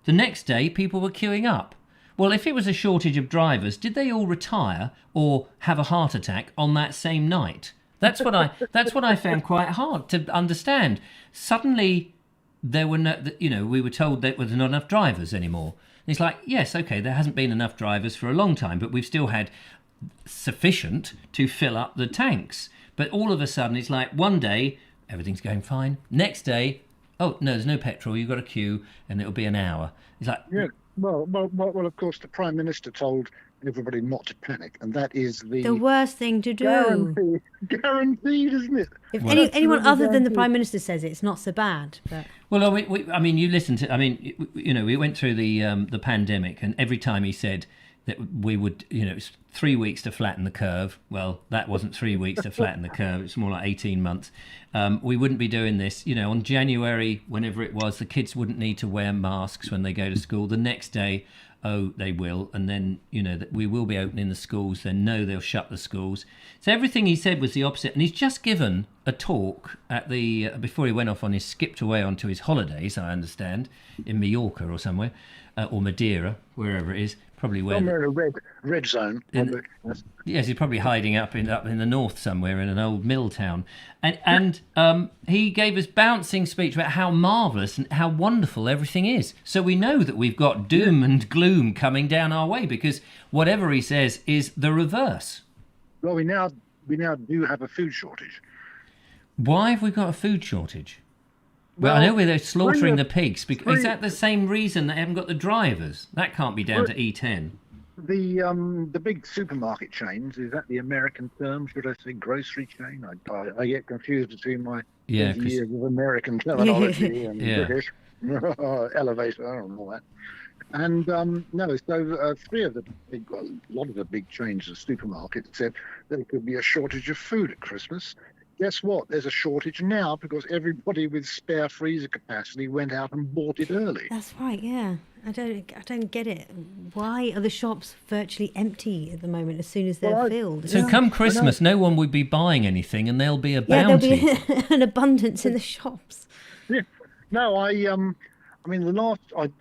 the next day, people were queuing up. Well, if it was a shortage of drivers, did they all retire or have a heart attack on that same night? That's what I found quite hard to understand. Suddenly, there were we were told there was not enough drivers anymore. And it's like, yes, okay, there hasn't been enough drivers for a long time, but we've still had sufficient to fill up the tanks. But all of a sudden, it's like one day everything's going fine. Next day, oh no, there's no petrol. You've got a queue, and it'll be an hour. It's like,
Well, of course, the Prime Minister told everybody not to panic, and that is
The worst thing to do.
guaranteed, isn't it?
If
Well,
anyone other than the
guaranteed.
Prime Minister says it, it's not so bad. But
Well, I mean, you listen to. I mean, we went through the pandemic, and every time he said that we would, it's 3 weeks to flatten the curve. Well, that wasn't 3 weeks to flatten the curve. It's more like 18 months. We wouldn't be doing this. On January, whenever it was, the kids wouldn't need to wear masks when they go to school. The next day, oh, they will. And then, that we will be opening the schools. Then, no, they'll shut the schools. So everything he said was the opposite. And he's just given a talk at before he went off skipped away onto his holidays, I understand, in Mallorca or somewhere, or Madeira, wherever it is. Probably where
Somewhere in a red zone.
yes, he's probably hiding up in the north somewhere in an old mill town, and he gave us bouncing speech about how marvellous and how wonderful everything is. So we know that we've got doom and gloom coming down our way because whatever he says is the reverse.
Well, we now do have a food shortage.
Why have we got a food shortage? Well, I know where they're slaughtering the pigs. Is that the same reason they haven't got the drivers? That can't be down to E10.
The big supermarket chains, is that the American term? Should I say grocery chain? I get confused between my 20 years of American terminology and British elevator. I don't know that. And no, so a lot of the big chains of supermarkets said there could be a shortage of food at Christmas. Guess what? There's a shortage now because everybody with spare freezer capacity went out and bought it early.
that's right. Yeah, I don't get it. Why are the shops virtually empty at the moment? As soon as they're filled.
So come Christmas, no one would be buying anything, and there'll be a bounty.
Yeah, there'll be an abundance in the shops.
Yeah. No, I mean,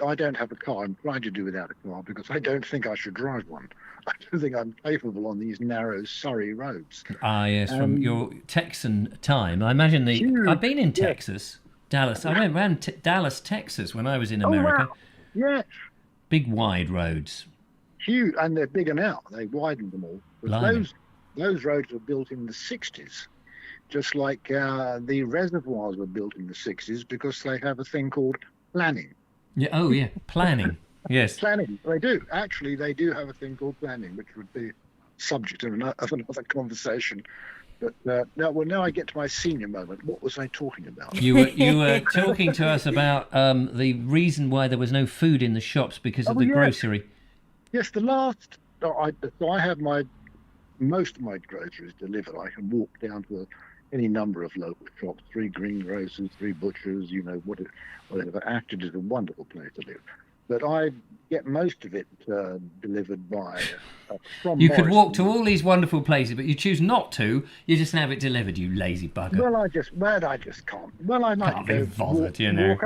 I don't have a car. I'm trying to do without a car because I don't think I should drive one. I don't think I'm capable on these narrow Surrey roads.
Ah, yes, from your Texan time. I imagine I've been in Texas, Dallas. I went around Dallas, Texas when I was in America.
Wow. Yeah.
Big, wide roads.
Huge, and they're bigger now. They widened them all. But those roads were built in the 60s, just like the reservoirs were built in the 60s because they have a thing called planning.
Yeah. Oh, yeah. Planning. Yes.
Planning. They do. Actually, they do have a thing called planning, which would be subject of another conversation. But now I get to my senior moment. What was I talking about?
You were talking to us about the reason why there was no food in the shops because of the grocery.
Yes, I have most of my groceries delivered. I can walk down to any number of local shops, 3 greengrocers, 3 butchers, whatever. Acton is a wonderful place to live. But I get most of it delivered by from
You could walk
Morrison's.
to all these wonderful places, but you choose not to. You just have it delivered, you lazy bugger.
Well, I just can't. Well, I like
Can't
to
be bothered, you know.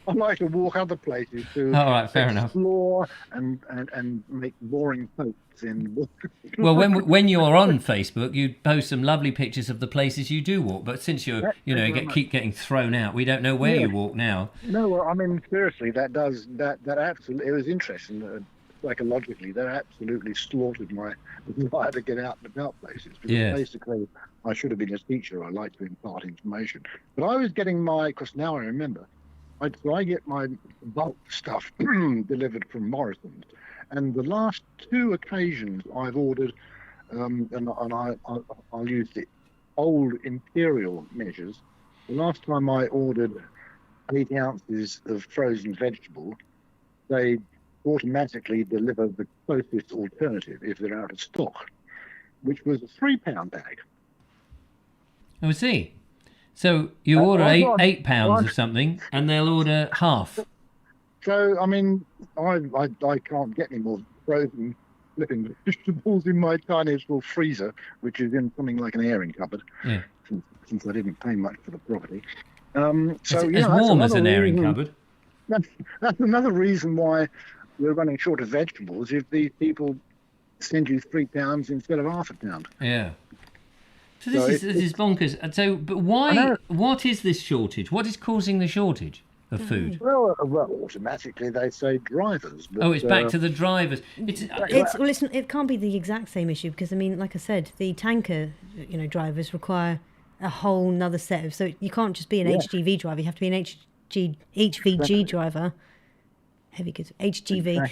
I like to walk other places to
All right, fair enough.
explore and make boring posts in.
Well, when you're on Facebook, you post some lovely pictures of the places you do walk. But since keep getting thrown out, we don't know where you walk now.
No, well, I mean seriously, that absolutely. It was interesting. Psychologically, that absolutely slaughtered my desire to get out and about places. Because basically, I should have been a teacher. I like to impart information, but I was getting because now I remember. I get my bulk stuff delivered from Morrison's, and the last 2 occasions I've ordered, and I'll use the old imperial measures. The last time I ordered 8 ounces of frozen vegetable, they automatically deliver the closest alternative if they're out of stock, which was a £3 bag.
Oh, see. So you order eight pounds of something, and they'll order half.
So I mean, I can't get any more frozen flipping vegetables in my tiny little freezer, which is in something like an airing cupboard.
Yeah.
Since I didn't pay much for the property.
It's as warm as an airing cupboard.
That's another reason why we're running short of vegetables. If these people send you £3 instead of half a pound.
Yeah. So this is bonkers. So, but why? What is this shortage? What is causing the shortage of food?
Well, automatically they say drivers. But,
it's back to the drivers.
It can't be the exact same issue because I mean, like I said, the tanker, drivers require a whole nother set of. So you can't just be an HGV driver. You have to be an HVG driver. heavy goods, HGV,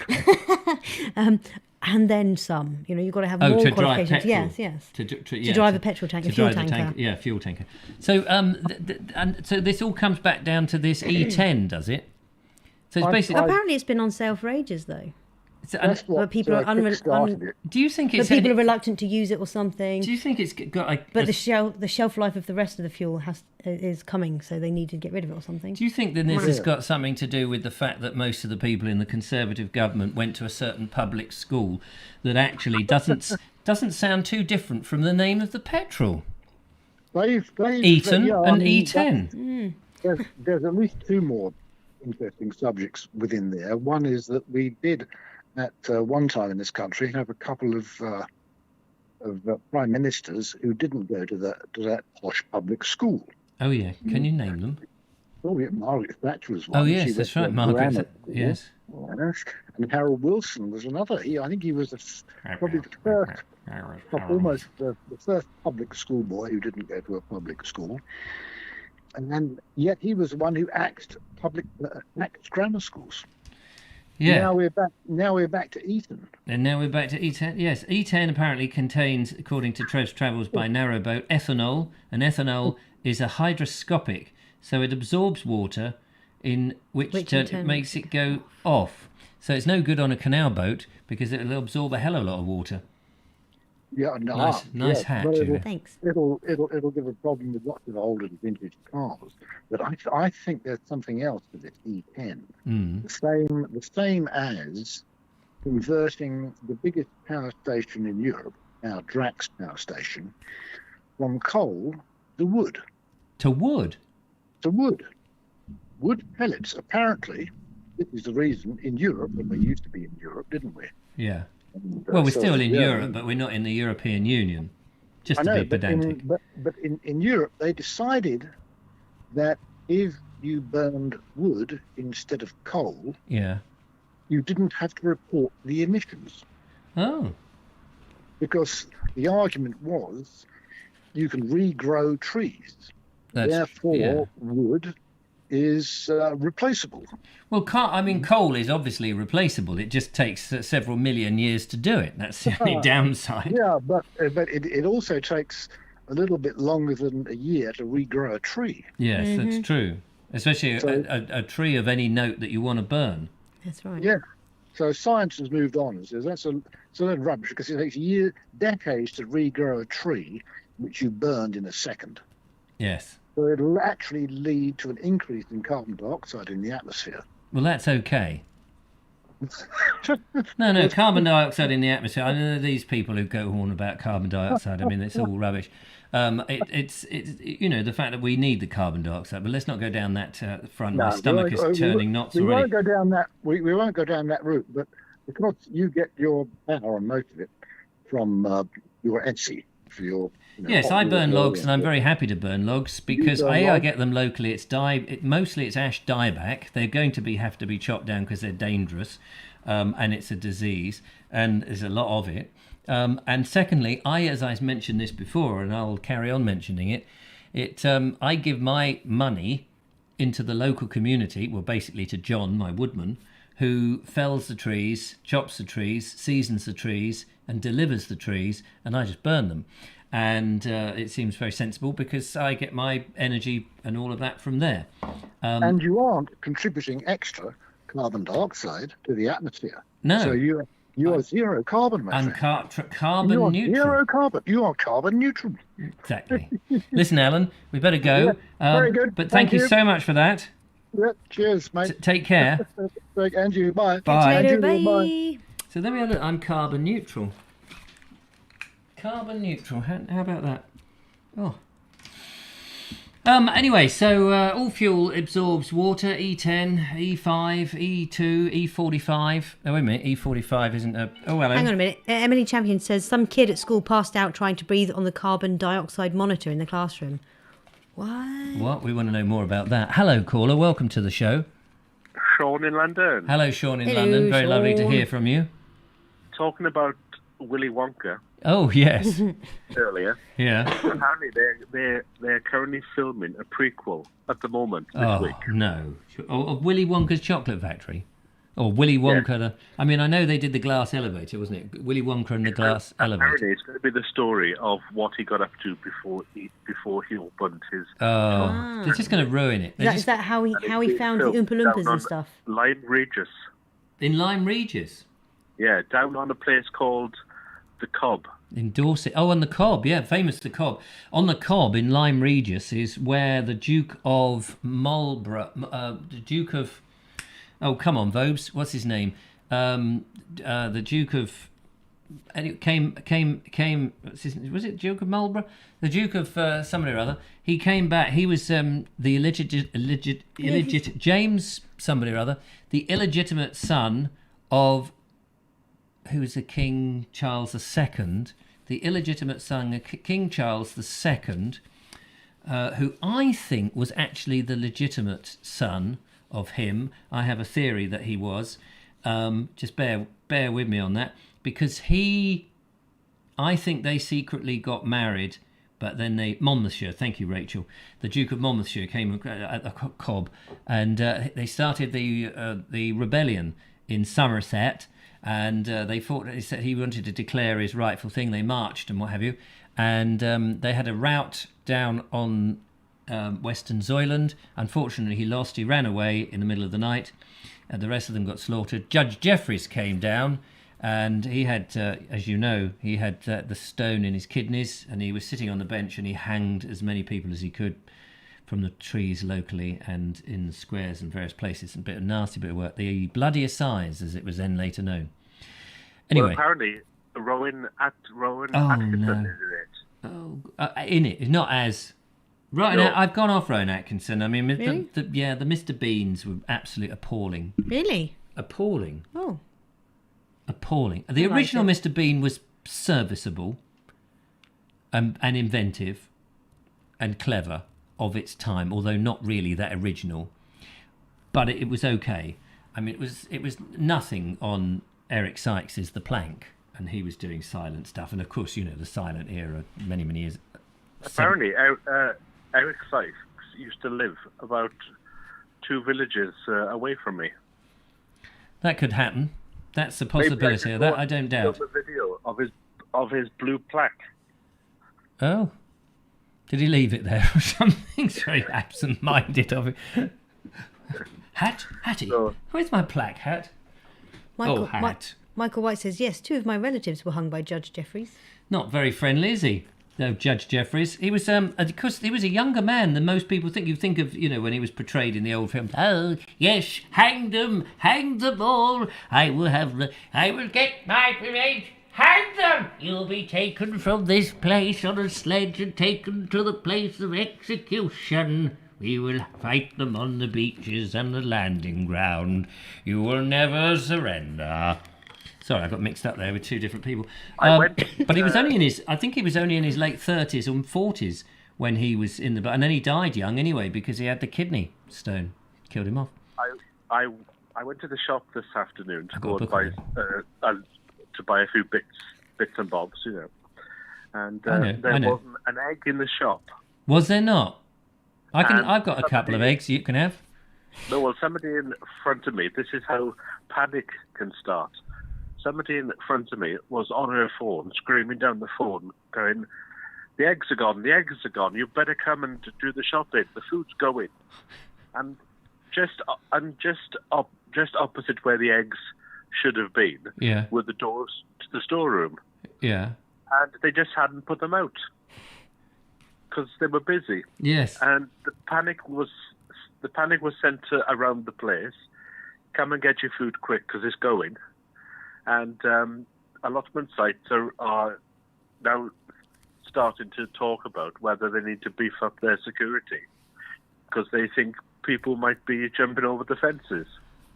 and then some. You've got to have more
to drive
qualifications.
petrol.
Yes.
To
drive a petrol tank, a fuel tanker.
Fuel tanker. So, and so this all comes back down to this E10, does it? So it's basically.
Apparently, it's been on sale for ages, though.
That's what
people are
do you think
but people are reluctant to use it or something?
Do you think it's got like?
But the shelf life of the rest of the fuel is coming, so they need to get rid of it or something.
Do you think then this has got something to do with the fact that most of the people in the Conservative government went to a certain public school that actually doesn't sound too different from the name of the petrol? Eton and E10.
There's at least two more interesting subjects within there. One is that we did at one time in this country have a couple of prime ministers who didn't go to that posh public school.
Oh yeah, can you name them?
Oh, yeah, Margaret Thatcher was one.
Oh yes, that's right, Margaret. Yes.
And Harold Wilson was another. I think he was probably the first, almost the first public school boy who didn't go to a public school. And yet he was the one who axed grammar schools.
Yeah.
Now we're back to Eton.
And now we're back to E10. Yes, E10 apparently contains, according to Trev's Travels by Narrowboat, ethanol. And ethanol is a hygroscopic, so it absorbs water, in which makes it go off. So it's no good on a canal boat because it'll absorb a hell of a lot of water.
Yeah,
nice hat.
Thanks.
It'll give a problem with lots of older vintage cars. But I think there's something else to this E10. The same as converting the biggest power station in Europe, our Drax power station, from coal to wood.
To wood?
To wood. Wood pellets. Apparently, this is the reason in Europe, and we used to be in Europe, didn't we?
Yeah. Well, we're still in Europe, but we're not in the European Union. Just to be pedantic.
But in Europe, they decided that if you burned wood instead of coal, you didn't have to report the emissions.
Oh.
Because the argument was you can regrow trees. Therefore, wood is replaceable.
Well, coal is obviously replaceable. It just takes several million years to do it. That's the only downside.
Yeah, but it also takes a little bit longer than a year to regrow a tree.
Yes, that's true. Especially a tree of any note that you want to burn.
That's right.
Yeah. So science has moved on and says that's a load of rubbish because it takes decades to regrow a tree which you burned in a second.
Yes.
So it'll actually lead to an increase in carbon dioxide in the atmosphere.
Well, that's okay. No, carbon dioxide in the atmosphere. I know these people who go on about carbon dioxide. I mean, it's all rubbish. It's the fact that we need the carbon dioxide. But let's not go down that front. My stomach is turning knots already.
We won't go down that. We won't go down that route. But because you get your power and most of it from your Etsy for your.
Yes, I burn logs, and I'm very happy to burn logs because I get them locally. Mostly it's ash dieback. They're going to have to be chopped down because they're dangerous, and it's a disease, and there's a lot of it. And secondly, as I mentioned this before, and I'll carry on mentioning it. I give my money into the local community, well, basically to John, my woodman, who fells the trees, chops the trees, seasons the trees, and delivers the trees, and I just burn them. And it seems very sensible because I get my energy and all of that from there.
And you aren't contributing extra carbon dioxide to the atmosphere.
No.
So you are zero carbon, my friend.
Carbon
you are
neutral.
Zero carbon. You are carbon neutral.
Exactly. Listen, Alan, we better go.
Yeah, very good.
But thank you so much for that.
Yeah, cheers, mate.
Take care.
And you, bye.
Bye.
Later, bye.
So there we are. Look, I'm carbon neutral. Carbon neutral. How about that? Oh. Anyway, so all fuel absorbs water. E10, E5, E2, E45. Oh, wait a minute. E45 isn't a... Oh, well.
Hang on a minute. Emily Champion says some kid at school passed out trying to breathe on the carbon dioxide monitor in the classroom. What?
We want to know more about that. Hello, caller. Welcome to the show.
Sean in London.
Hello, Sean in London. Very lovely to hear from you.
Talking about Willy Wonka.
Oh, yes.
Earlier.
Yeah.
Apparently they're currently filming a prequel at the moment this week.
No. Of Willy Wonka's Chocolate Factory? Or Willy Wonka. I mean, I know they did the glass elevator, wasn't it? Willy Wonka and the glass elevator.
Apparently, it's going to be the story of what he got up to before he opened his.
Oh, they're just going to ruin it.
Is that how he found the Oompa Loompas and stuff?
Lyme Regis.
In Lyme Regis?
Yeah, down on a place called the Cobb.
In Dorset. Oh, on the Cobb, yeah, famous the Cobb. On the Cobb in Lyme Regis is where the Duke of Marlborough, the Duke of... Oh, come on, Vobes. What's his name? The Duke of... Was it Duke of Marlborough? The Duke of somebody or other. He came back. He was the illegitimate James somebody or other, the illegitimate son of... who was the King Charles II, the illegitimate son of King Charles II, who I think was actually the legitimate son of him. I have a theory that he was. Just bear with me on that, because I think they secretly got married, but then Monmouthshire, thank you, Rachel. The Duke of Monmouthshire came at the Cobb, and they started the rebellion in Somerset. And they fought. He said he wanted to declare his rightful thing. They marched and what have you, and they had a rout down on Western Zoyland. Unfortunately, he lost. He ran away in the middle of the night, and the rest of them got slaughtered. Judge Jeffreys came down, and he had, as you know, he had the stone in his kidneys, and he was sitting on the bench, and he hanged as many people as he could from the trees locally and in the squares and various places. A nasty bit of work. The Bloody Assize, as it was then later known. Anyway.
Well, apparently, Rowan
Oh,
Atkinson
no.
is in it.
Oh, in it, not as... Right
No.
now, I've gone off Rowan Atkinson. I mean,
Really?
the Mr. Beans were absolutely appalling.
Really?
Appalling.
Oh.
Appalling. The
liked
original
it.
Mr. Bean was serviceable and inventive and clever of its time, although not really that original. But it was okay. I mean, it was nothing on Eric Sykes' The Plank, and he was doing silent stuff. And of course, you know, the silent era, many years.
Apparently, Eric Sykes used to live about 2 villages away from me.
That could happen. That's a
Maybe
possibility. That I don't doubt.
A video of his blue plaque.
Oh. Did he leave it there or something? It's very absent-minded of it. Hattie?
No.
Where's my plaque hat? Hat.
Michael White says, yes, 2 of my relatives were hung by Judge Jeffreys.
Not very friendly, is he? No, Judge Jeffreys. He was, because he was a younger man than most people think. You think of, you know, when he was portrayed in the old film. Oh, yes, hang them all. I will get my revenge. Hang them! You'll be taken from this place on a sledge and taken to the place of execution. We will fight them on the beaches and the landing ground. You will never surrender. Sorry, I got mixed up there with 2 different people. But he was only in his, I think he was only in his late 30s and 40s when he was in the, and then he died young anyway because he had the kidney stone. Killed him off.
I went to the shop this afternoon to
got
go
a
and
book
to buy a few bits and bobs, you know. And
I know.
wasn't an egg in the shop.
Was there not? I've got a couple of eggs you can have.
No, well, somebody in front of me, this is how panic can start. Somebody in front of me was on her phone, screaming down the phone, going, the eggs are gone, you better come and do the shopping, the food's going. And just opposite where the eggs should have been were the doors to the storeroom.
Yeah.
And they just hadn't put them out because they were busy.
Yes.
And the panic was sent around the place. Come and get your food quick because it's going. And allotment sites are now starting to talk about whether they need to beef up their security because they think people might be jumping over the fences.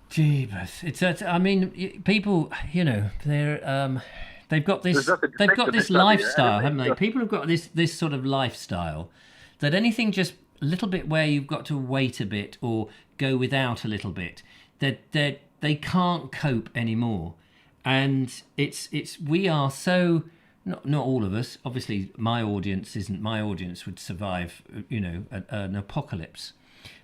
Jeebus. I mean, people, you know, they've got this lifestyle, haven't they? People have got this sort of lifestyle that anything just a little bit where you've got to wait a bit or go without a little bit, that they can't cope anymore. And we are so, not all of us, obviously my audience would survive, you know, an apocalypse.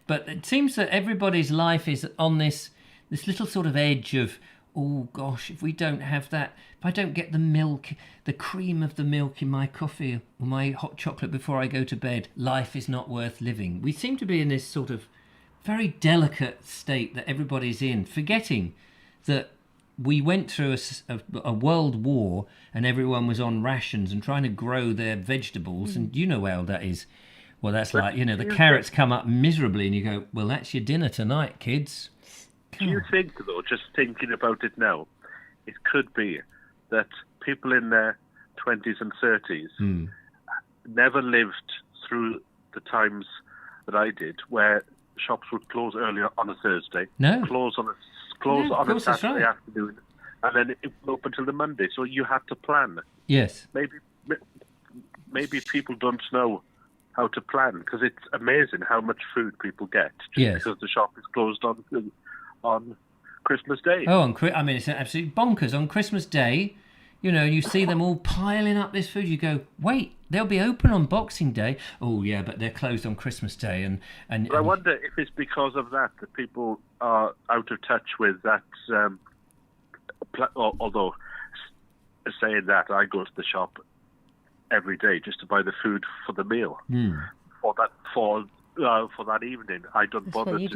But it seems that everybody's life is on this this little sort of edge of, oh gosh, if we don't have that, if I don't get the milk, the cream of the milk in my coffee or my hot chocolate before I go to bed, life is not worth living. We seem to be in this sort of very delicate state that everybody's in, forgetting that we went through a world war and everyone was on rations and trying to grow their vegetables. And you know how that is. Well, that's like, the carrots come up miserably and you go, well, that's your dinner tonight, kids.
Do you think, though, just thinking about it now, it could be that people in their 20s and 30s never lived through the times that I did, where shops would close earlier on a Thursday, close on a Saturday afternoon, and then it would open till the Monday. So you had to plan.
Yes.
Maybe people don't know how to plan, because it's amazing how much food people get just because the shop is closed on Christmas Day.
Oh, it's absolutely bonkers. On Christmas Day, you see them all piling up this food. You go, wait, they'll be open on Boxing Day. Oh, yeah, but they're closed on Christmas Day. And
I wonder if it's because of that people are out of touch with that. Although, saying that, I go to the shop every day just to buy the food for the meal. For that evening. I don't bother to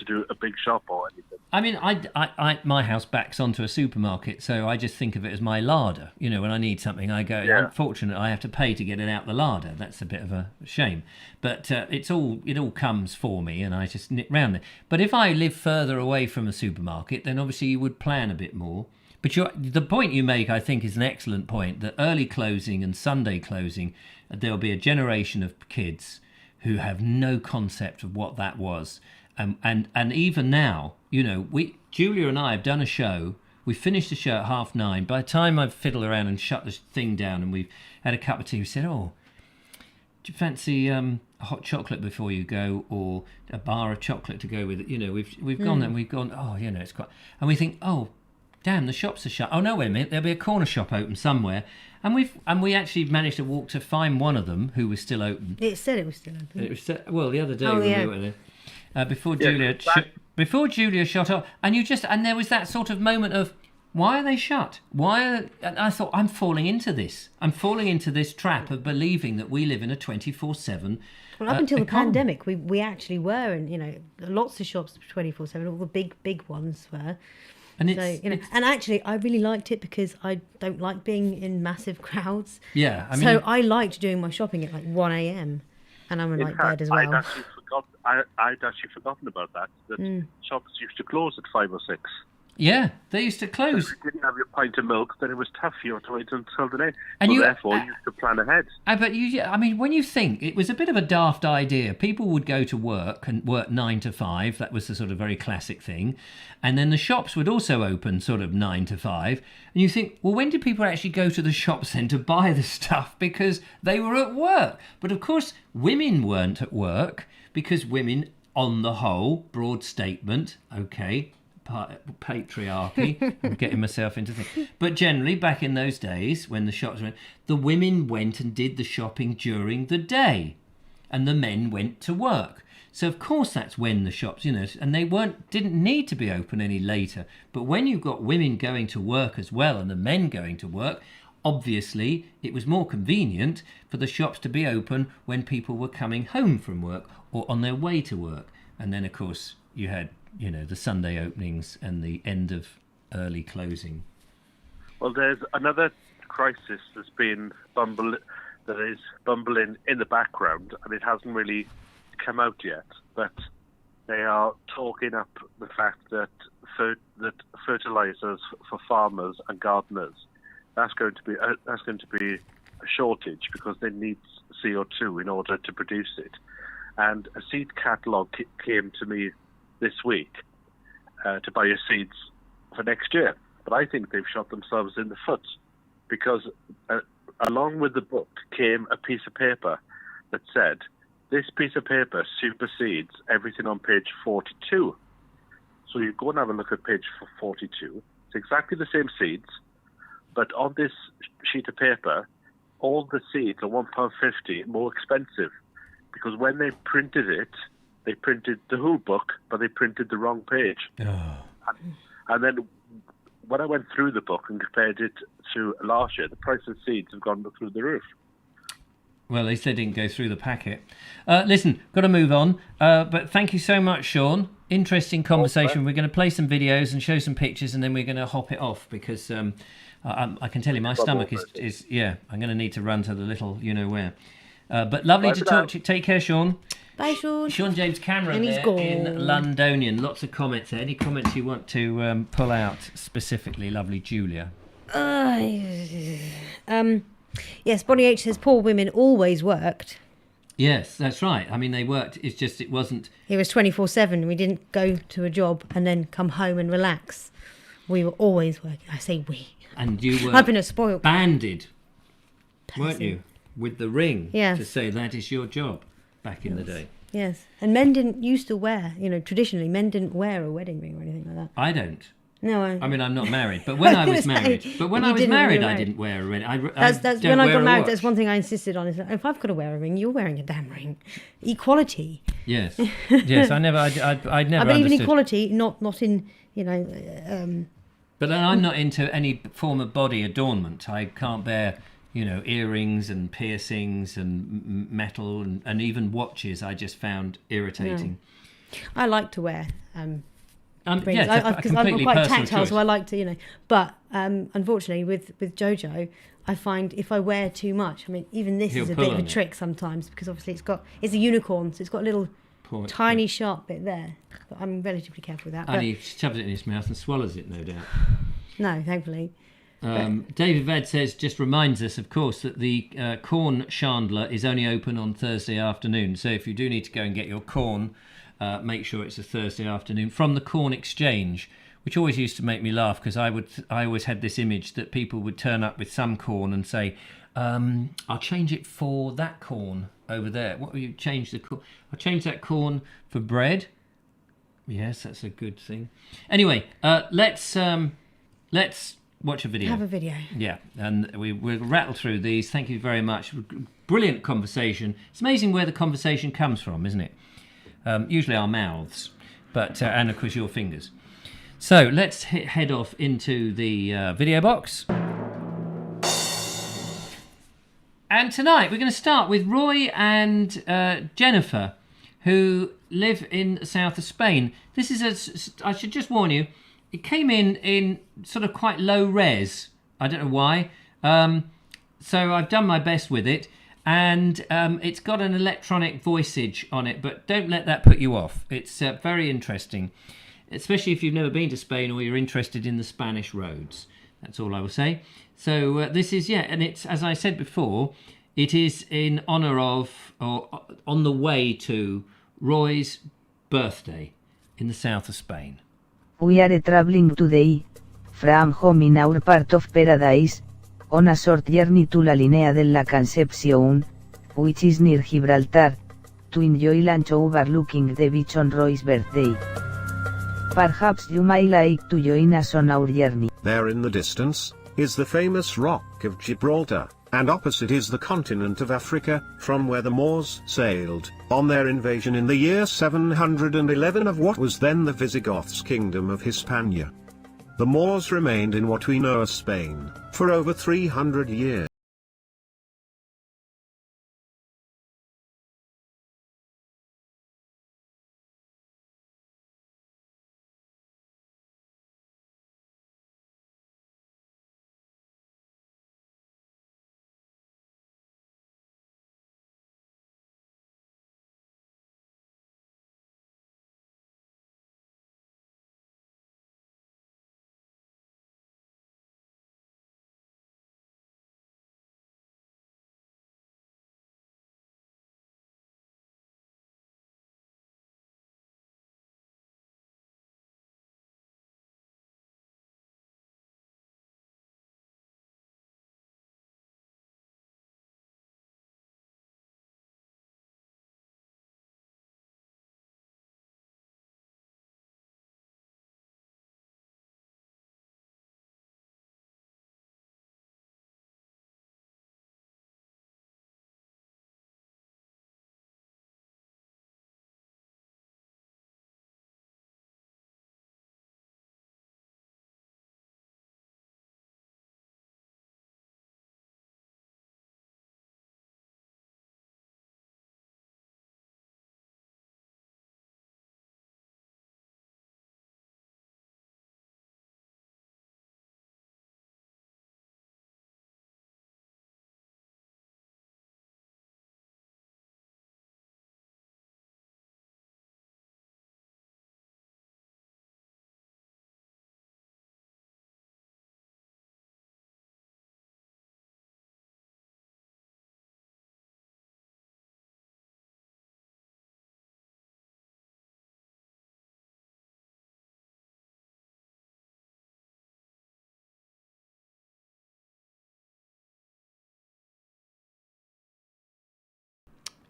do a big shop or anything.
I mean, I my house backs onto a supermarket, so I just think of it as my larder. When I need something, I go. Yeah. Unfortunately, I have to pay to get it out the larder. That's a bit of a shame, but it all comes for me, and I just nip round there. But if I live further away from a supermarket, then obviously you would plan a bit more. But the point you make, I think, is an excellent point. That early closing and Sunday closing, there will be a generation of kids who have no concept of what that was. And even now, Julia and I have done a show. We finished the show at 9:30. By the time I've fiddled around and shut the thing down and we've had a cup of tea, we said, oh, do you fancy a hot chocolate before you go, or a bar of chocolate to go with it? We've gone and we've gone, oh, it's quite... And we think, oh, damn, the shops are shut. Oh, no, wait a minute, there'll be a corner shop open somewhere. And we actually managed to find one of them who was still open.
It said it was still open.
The other day we went there before Julia shot up, and there was that sort of moment of, why are they shut? And I thought, I'm falling into this. I'm falling into this trap of believing that we live in a 24/7.
Well, up until the pandemic, we actually were, and lots of shops 24/7. All the big ones were. And and actually, I really liked it because I don't like being in massive crowds.
Yeah,
I liked doing my shopping at like 1 a.m. and I'm in bed as well.
I'd actually forgotten about that. Shops used to close at 5 or 6.
Yeah, they used to close.
If you didn't have your pint of milk, then it was tough for you to wait until the day. And therefore, you used to plan ahead.
But when you think, it was a bit of a daft idea. People would go to work and work 9 to 5. That was the sort of very classic thing. And then the shops would also open sort of 9 to 5. And you think, well, when did people actually go to the shops then to buy the stuff? Because they were at work. But of course, women weren't at work, because women, on the whole, broad statement, okay, patriarchy. I'm getting myself into things. But generally, back in those days, when the shops went, the women went and did the shopping during the day, and the men went to work. So of course that's when the shops, and they didn't need to be open any later. But when you've got women going to work as well and the men going to work, obviously it was more convenient for the shops to be open when people were coming home from work or on their way to work. And then of course you had the Sunday openings and the end of early closing.
Well, there's another crisis that's been bumbling in the background, and it hasn't really come out yet. But they are talking up the fact that fertilizers for farmers and gardeners, that's going to be a shortage, because they need CO2 in order to produce it. And a seed catalogue came to me this week to buy your seeds for next year. But I think they've shot themselves in the foot, because along with the book came a piece of paper that said, this piece of paper supersedes everything on page 42. So you go and have a look at page 42. It's exactly the same seeds, but on this sheet of paper, all the seeds are £1.50 more expensive, because when they printed it they printed the whole book, but they printed the wrong page.
Oh.
And then when I went through the book and compared it to last year, the price of seeds have gone through the roof.
Well, at least they didn't go through the packet. Listen, got to move on. But thank you so much, Sean. Interesting conversation. We're going to play some videos and show some pictures, and then we're going to hop it off because I can tell you my stomach is I'm going to need to run to the little you-know-where. But lovely to talk to you. Take care, Sean.
Bye, Sean.
Sean James Cameron there
gone.
in Londonian. Lots of comments there. Any comments you want to pull out specifically, lovely Julia?
Yes, Bonnie H says poor women always worked.
Yes, that's right. I mean, they worked. It's just it wasn't...
It was 24/7. We didn't go to a job and then come home and relax. We were always working. I say we.
And you were
I've been a spoiled
banded,
person.
weren't you? With the ring
Yes.
to say that is your job back in the day.
Yes. And men didn't used to wear, traditionally, men didn't wear a wedding ring or anything like that.
I don't.
No,
I mean, I'm not married, but when I was married, I didn't wear a ring.
That's when I got married. That's one thing I insisted on. Is that if I've got to wear a ring, you're wearing a damn ring. Equality.
Yes, yes. I never
believe
understood.
in equality, not in
But then I'm not into any form of body adornment. I can't bear, earrings and piercings and metal and even watches. I just found irritating.
No. I like to wear.
Because
I'm quite tactile, so I like to, But unfortunately, with Jojo, I find if I wear too much, I mean, even this is a bit of a trick sometimes because obviously it's a unicorn, so it's got a little tiny sharp bit there. But I'm relatively careful with that.
And he shoves it in his mouth and swallows it, no doubt.
No, thankfully.
David Ved says, just reminds us, of course, that the corn chandler is only open on Thursday afternoon. So if you do need to go and get your corn, make sure it's a Thursday afternoon from the Corn Exchange, which always used to make me laugh because I always had this image that people would turn up with some corn and say, I'll change it for that corn over there. What will you change the corn? I'll change that corn for bread. Yes, that's a good thing. Anyway, let's watch a video.
Have a video.
Yeah, and we'll rattle through these. Thank you very much. Brilliant conversation. It's amazing where the conversation comes from, isn't it? Usually our mouths, but and of course your fingers. So let's head off into the video box. And tonight we're going to start with Roy and Jennifer, who live in the south of Spain. This is I should just warn you, it came in sort of quite low res. I don't know why. So I've done my best with it. And it's got an electronic voicage on it, but don't let that put you off. It's very interesting, especially if you've never been to Spain or you're interested in the Spanish roads. That's all I will say. So this is, and it's, as I said before, it is in honour of, or on the way to, Roy's birthday in the south of Spain.
We are traveling today, from home in our part of paradise, on a short journey to La Linea de la Concepción, which is near Gibraltar, to enjoy lunch overlooking the beach on Roy's birthday. Perhaps you might like to join us on our journey.
There in the distance is the famous Rock of Gibraltar, and opposite is the continent of Africa, from where the Moors sailed on their invasion in the year 711 of what was then the Visigoths' kingdom of Hispania. The Moors remained in what we know as Spain for over 300 years.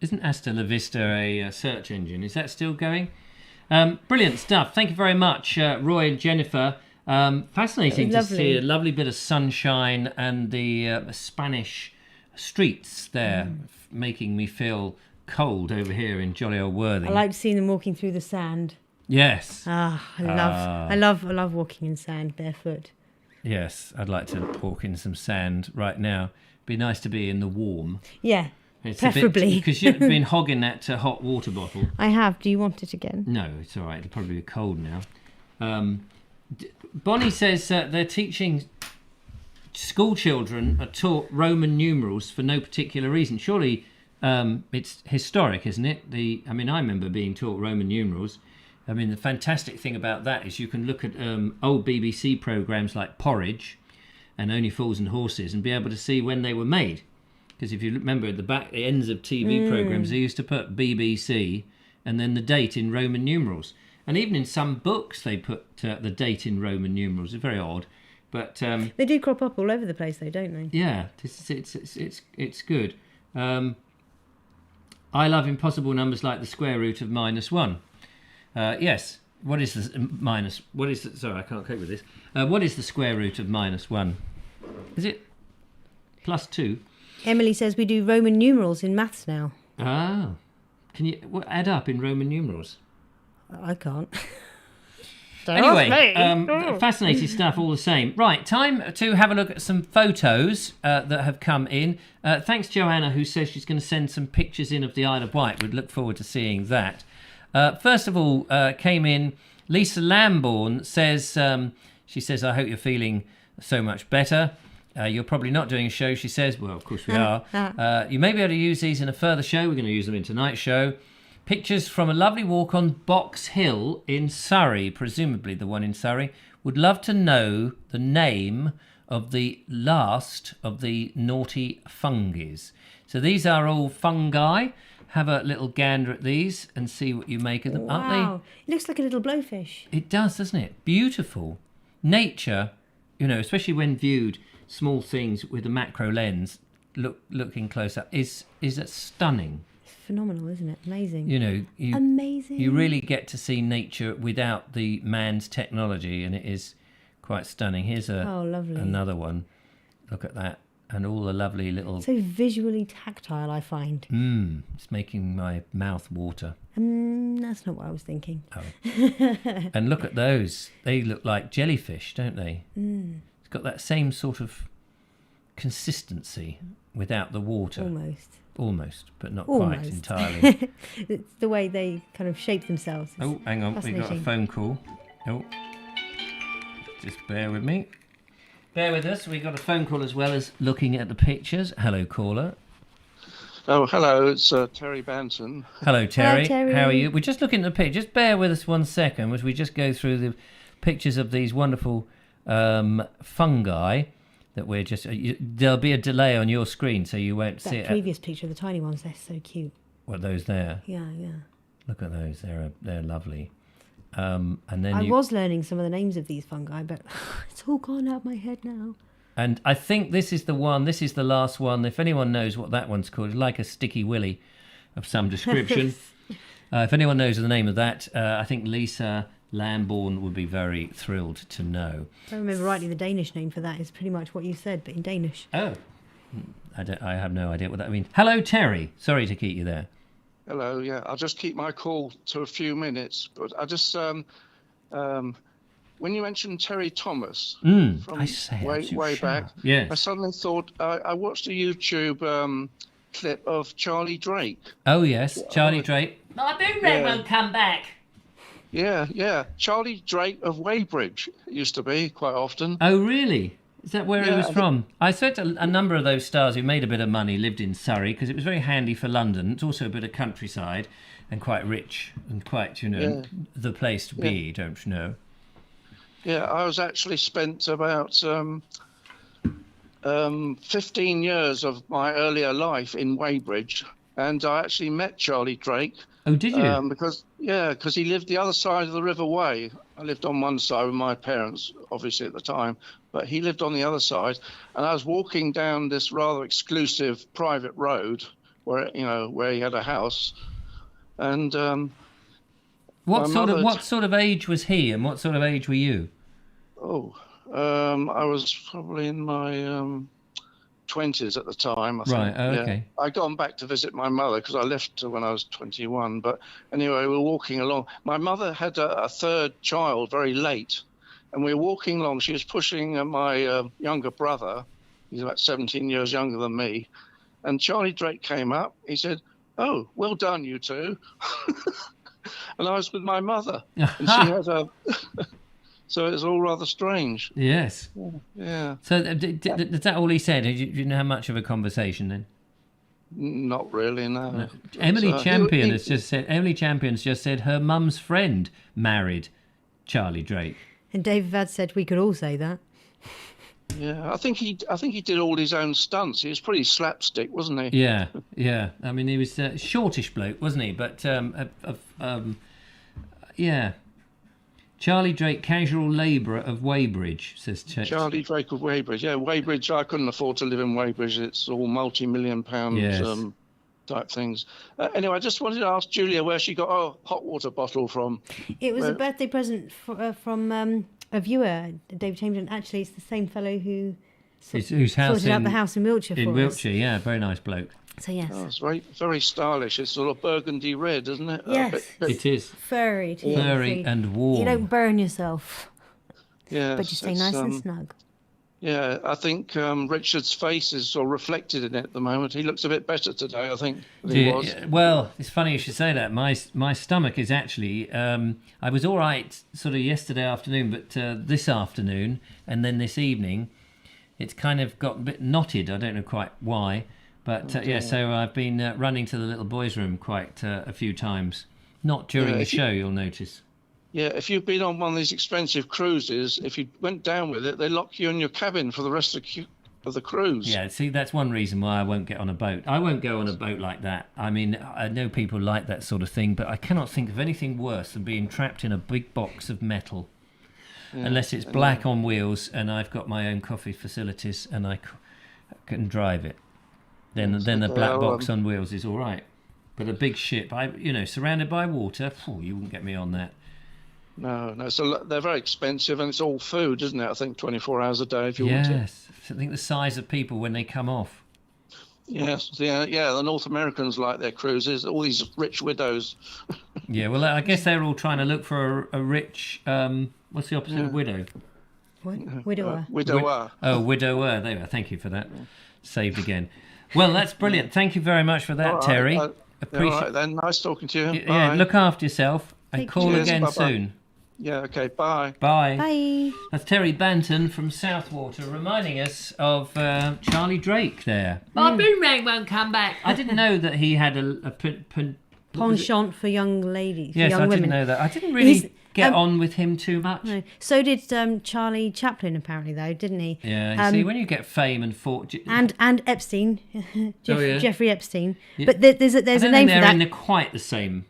Isn't Hasta La Vista a search engine? Is that still going? Brilliant stuff. Thank you very much, Roy and Jennifer. Fascinating to see a lovely bit of sunshine and the Spanish streets there, making me feel cold over here in jolly old Worthing.
I like seeing them walking through the sand.
Yes.
I love walking in sand barefoot.
Yes, I'd like to walk in some sand right now. Be nice to be in the warm.
Yeah,
it's
preferably.
Because you've been hogging that hot water bottle.
I have. Do you want it again?
No, it's all right. It'll probably be cold now. Bonnie says they're teaching school children are taught Roman numerals for no particular reason. Surely it's historic, isn't it? I remember being taught Roman numerals. I mean, the fantastic thing about that is you can look at old BBC programmes like Porridge and Only Fools and Horses and be able to see when they were made. Because if you remember at the ends of TV programmes, they used to put BBC and then the date in Roman numerals. And even in some books, they put the date in Roman numerals. It's very odd. But
they do crop up all over the place, though, don't they?
Yeah, it's good. I love impossible numbers like the square root of -1. Yes. What is the minus? What is the, sorry, I can't cope with this. What is the square root of -1? Is it +2?
Emily says we do Roman numerals in maths now.
Ah, can you add up in Roman numerals?
I can't.
Anyway, fascinating stuff all the same. Right, time to have a look at some photos that have come in. Thanks, Joanna, who says she's going to send some pictures in of the Isle of Wight. We'd look forward to seeing that. First of all, came in Lisa Lambourne says, she says, I hope you're feeling so much better. You're probably not doing a show, she says. Well, of course we are. You may be able to use these in a further show. We're going to use them in tonight's show. Pictures from a lovely walk on Box Hill in Surrey, presumably the one in Surrey. Would love to know the name of the last of the naughty fungus. So these are all fungi. Have a little gander at these and see what you make of them, aren't they?
It looks like a little blowfish.
It does, doesn't it? Beautiful. Nature, especially when viewed, small things with a macro lens, looking close up, is stunning.
Phenomenal, isn't it? Amazing.
Amazing. You really get to see nature without the man's technology, and it is quite stunning. Here's another one. Look at that, and all the lovely little.
So visually tactile, I find.
It's making my mouth water.
That's not what I was thinking.
Oh. And look at those. They look like jellyfish, don't they? It's got that same sort of consistency without the water. Almost, but not quite entirely.
It's the way they kind of shape themselves.
Oh, hang on, we got a phone call. Oh, just bear with me. Bear with us. We got a phone call as well as looking at the pictures. Hello, caller.
Oh, hello. It's Terry Banton.
Hello, Terry.
Hello, Terry.
How are you? We're just looking at the pictures. Just bear with us 1 second as we just go through the pictures of these wonderful fungi. That we're just there'll be a delay on your screen, so you won't see it.
That previous picture of the tiny ones, they're so cute.
What, those there?
Yeah.
Look at those, they're lovely. And then
I was learning some of the names of these fungi, but it's all gone out of my head now.
And I think this is the one. This is the last one. If anyone knows what that one's called, it's like a sticky willy of some description. If anyone knows the name of that, I think Lisa Lambourne would be very thrilled to know.
If I remember rightly, the Danish name for that is pretty much what you said, but in Danish.
Oh, I have no idea what that means. Hello, Terry. Sorry to keep you there.
Hello, yeah. I'll just keep my call to a few minutes, but I just when you mentioned Terry Thomas from way back,
yes.
I suddenly thought I watched a YouTube clip of Charlie Drake.
Oh yes, Charlie Drake. My boomerang won't come back.
Yeah. Charlie Drake of Weybridge used to be quite often.
Oh, really? Is that where he was from? I spoke to a number of those stars who made a bit of money, lived in Surrey, because it was very handy for London. It's also a bit of countryside and quite rich and quite, the place to be, don't you know?
Yeah, I was actually spent about 15 years of my earlier life in Weybridge, and I actually met Charlie Drake.
Oh, did you?
Because he lived the other side of the River Wey. I lived on one side with my parents, obviously at the time, but he lived on the other side. And I was walking down this rather exclusive private road where he had a house, and
what sort of age was he, and what sort of age were you?
I was probably in my 20s at the time, I think.
Right, okay.
I'd gone back to visit my mother because I left when I was 21. But anyway, we were walking along. My mother had a third child very late, and we were walking along. She was pushing my younger brother. He's about 17 years younger than me. And Charlie Drake came up. He said, "Oh, well done, you two." And I was with my mother. And she had a... So it was all rather strange.
Yes.
Yeah.
So is that all he said? Did you have much of a conversation then?
Not really, no.
Emily Champion's just said her mum's friend married Charlie Drake.
And David Vad said we could all say that.
Yeah, I think he did all his own stunts. He was pretty slapstick, wasn't he?
Yeah. I mean, he was a shortish bloke, wasn't he? But yeah. Charlie Drake, casual labourer of Weybridge, says Chet.
Charlie Drake of Weybridge. Yeah, Weybridge, I couldn't afford to live in Weybridge. It's all multi-million pound type things. Anyway, I just wanted to ask Julia where she got a hot water bottle from.
It was a birthday present from a viewer, David Chamberlain. Actually, it's the same fellow who sorted out the house in Wiltshire for us.
In Wiltshire, yeah, very nice bloke.
So yes.
Oh, it's very, very stylish. It's sort of burgundy red, isn't it?
Yes.
It is.
Furry
and warm.
You don't burn yourself.
Yeah.
But you stay nice and snug.
Yeah, I think Richard's face is sort of reflected in it at the moment. He looks a bit better today, I think, than he was.
Well, it's funny you should say that. My stomach is actually... I was all right sort of yesterday afternoon, but this afternoon and then this evening, it's kind of got a bit knotted. I don't know quite why. But so I've been running to the little boys' room quite a few times. Not during the show, you'll notice.
Yeah, if you've been on one of these expensive cruises, if you went down with it, they lock you in your cabin for the rest of the cruise.
Yeah, see, that's one reason why I won't get on a boat. I won't go on a boat like that. I mean, I know people like that sort of thing, but I cannot think of anything worse than being trapped in a big box of metal. Yeah, unless it's black on wheels and I've got my own coffee facilities and I can drive it. Then the black box on wheels is all right. But a big ship, surrounded by water, you wouldn't get me on that.
No. So they're very expensive, and it's all food, isn't it? I think 24 hours a day if you want it.
Yes. I think the size of people when they come off.
Yes. Yeah. The North Americans like their cruises. All these rich widows.
Yeah. Well, I guess they're all trying to look for a rich. What's the opposite of widow?
What? Widower.
Widower.
Widower. There we are. Thank you for that. Saved again. Well, that's brilliant. Thank you very much for that, Terry.
Appreciate. All right, then. Nice talking to you.
Yeah. Look after yourself and call again soon.
Yeah. Okay. Bye.
Bye.
That's Terry Banton from Southwater reminding us of Charlie Drake there. My boomerang won't come back. I didn't know that he had a
penchant for young ladies.
Yes,
young women.
Didn't know that. I didn't really get on with him too much.
No. So did Charlie Chaplin, apparently, though, didn't he?
Yeah, you see, when you get fame and fortune...
And Epstein, Jeffrey Epstein.
Yeah.
But there's a name for that.
They're in quite the same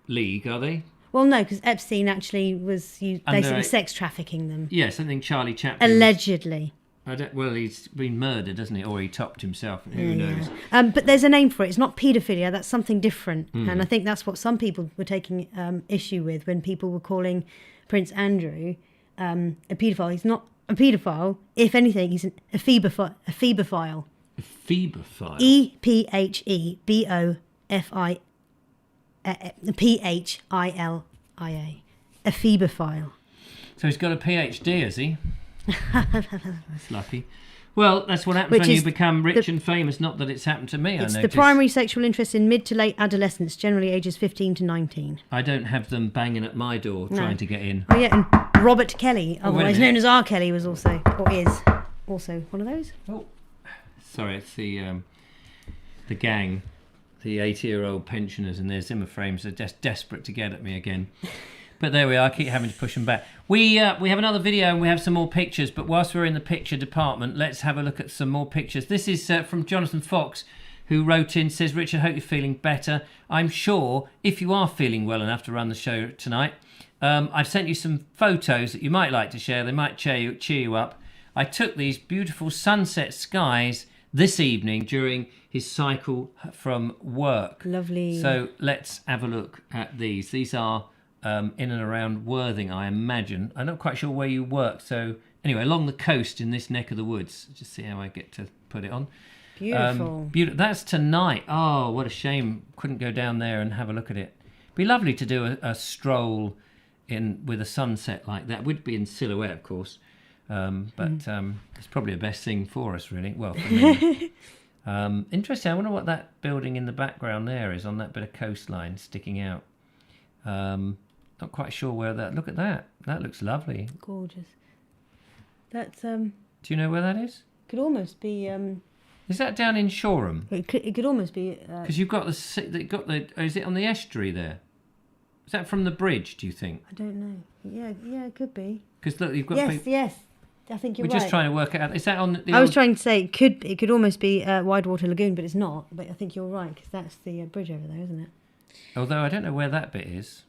league, are they?
Well, no, because Epstein actually was basically sex trafficking them.
Yes, I think Charlie Chaplin...
Allegedly.
He's been murdered, hasn't he? Or he topped himself. Who knows?
But there's a name for it. It's not paedophilia. That's something different. And I think that's what some people were taking issue with when people were calling Prince Andrew a paedophile. He's not a paedophile. If anything, he's a phoebophile. A phoebophile? Ephilia. A phoebophile.
So he's got a PhD, has he? That's lucky. Well, that's what happens when you become rich and famous. Not that it's happened to me.
It's the primary sexual interest in mid to late adolescence, generally ages 15 to 19.
I don't have them banging at my door trying to get in.
Oh yeah, and Robert Kelly, otherwise known as R. Kelly, was also, or is also one of those.
Oh, sorry, it's the gang, the 80-year-old pensioners and their Zimmer frames are just desperate to get at me again. But there we are, I keep having to push them back. We have another video and we have some more pictures, but whilst we're in the picture department, let's have a look at some more pictures. This is from Jonathan Fox, who wrote in, says, Richard, hope you're feeling better. I'm sure if you are feeling well enough to run the show tonight, I've sent you some photos that you might like to share. They might cheer you up. I took these beautiful sunset skies this evening during his cycle from work.
Lovely.
So let's have a look at these. These are in and around Worthing, I imagine. I'm not quite sure where you work. So anyway, along the coast in this neck of the woods. Just see how I get to put it on.
Beautiful.
That's tonight. Oh, what a shame. Couldn't go down there and have a look at it. Be lovely to do a stroll with a sunset like that. Would be in silhouette, of course. But it's probably the best thing for us, really. Well, for me. Interesting. I wonder what that building in the background there is on that bit of coastline sticking out. Not quite sure where that. Look at that. That looks lovely.
Gorgeous. That's
Do you know where that is?
could almost be.
Is that down in Shoreham?
It could almost be.
Because you've got the. Is it on the estuary there? Is that from the bridge? Do you think?
I don't know. Yeah, it could be.
Because look, you've got.
Yes. I think you're
We're
right.
just trying to work it out. Is that on the?
I was trying to say it could almost be Widewater Lagoon, but it's not. But I think you're right because that's the bridge over there, isn't it?
Although I don't know where that bit is.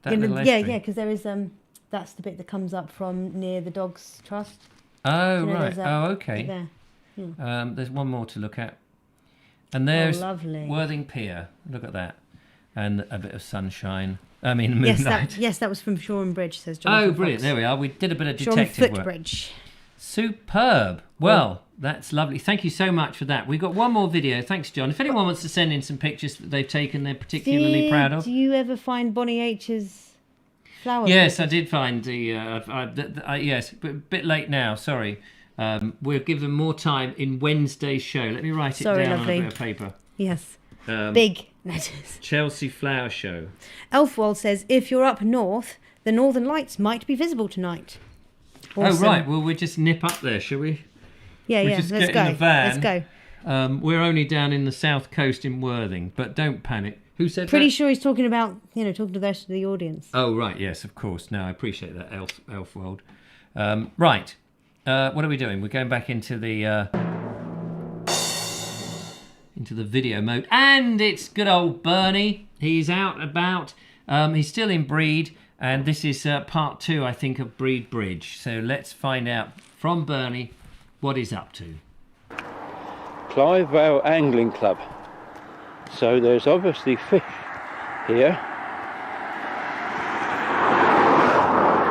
Yeah, because there is that's the bit that comes up from near the Dogs Trust.
Oh,
You know,
right.
there's
Oh,
bit
okay.
there.
There's one more to look at. And there's
lovely.
Worthing Pier. Look at that. And a bit of sunshine. I mean, moonlight.
Yes, that was from Shoreham Bridge, says John.
Oh, brilliant. There we are. We did a bit of
Shoreham
detective work.
Footbridge.
Superb. Well, that's lovely. Thank you so much for that. We've got one more video. Thanks, John. If anyone wants to send in some pictures that they've taken they're particularly proud of.
Do you ever find Bonnie H's flower?
Yes,
pictures?
I did find the... yes, but a bit late now. Sorry. We'll give them more time in Wednesday's show. Let me write it down
lovely.
on a bit of paper.
Yes. Big letters.
Chelsea Flower Show.
Elfwald says, if you're up north, the Northern Lights might be visible tonight. Awesome.
Oh, right. Well, we'll just nip up there, shall we?
Yeah,
Just
let's
get
go.
in the van.
Let's go.
We're only down in the south coast in Worthing, but don't panic. Who said that?
Pretty sure he's talking about, talking to the rest of the audience.
Oh, right. Yes, of course. No, I appreciate that, Elfwald. Right. What are we doing? We're going back into the video mode, and it's good old Bernie. He's out about. He's still in Breed, and this is part 2, I think, of Breed Bridge. So let's find out from Bernie what he's up to.
Clive Vale Angling Club. So there's obviously fish here.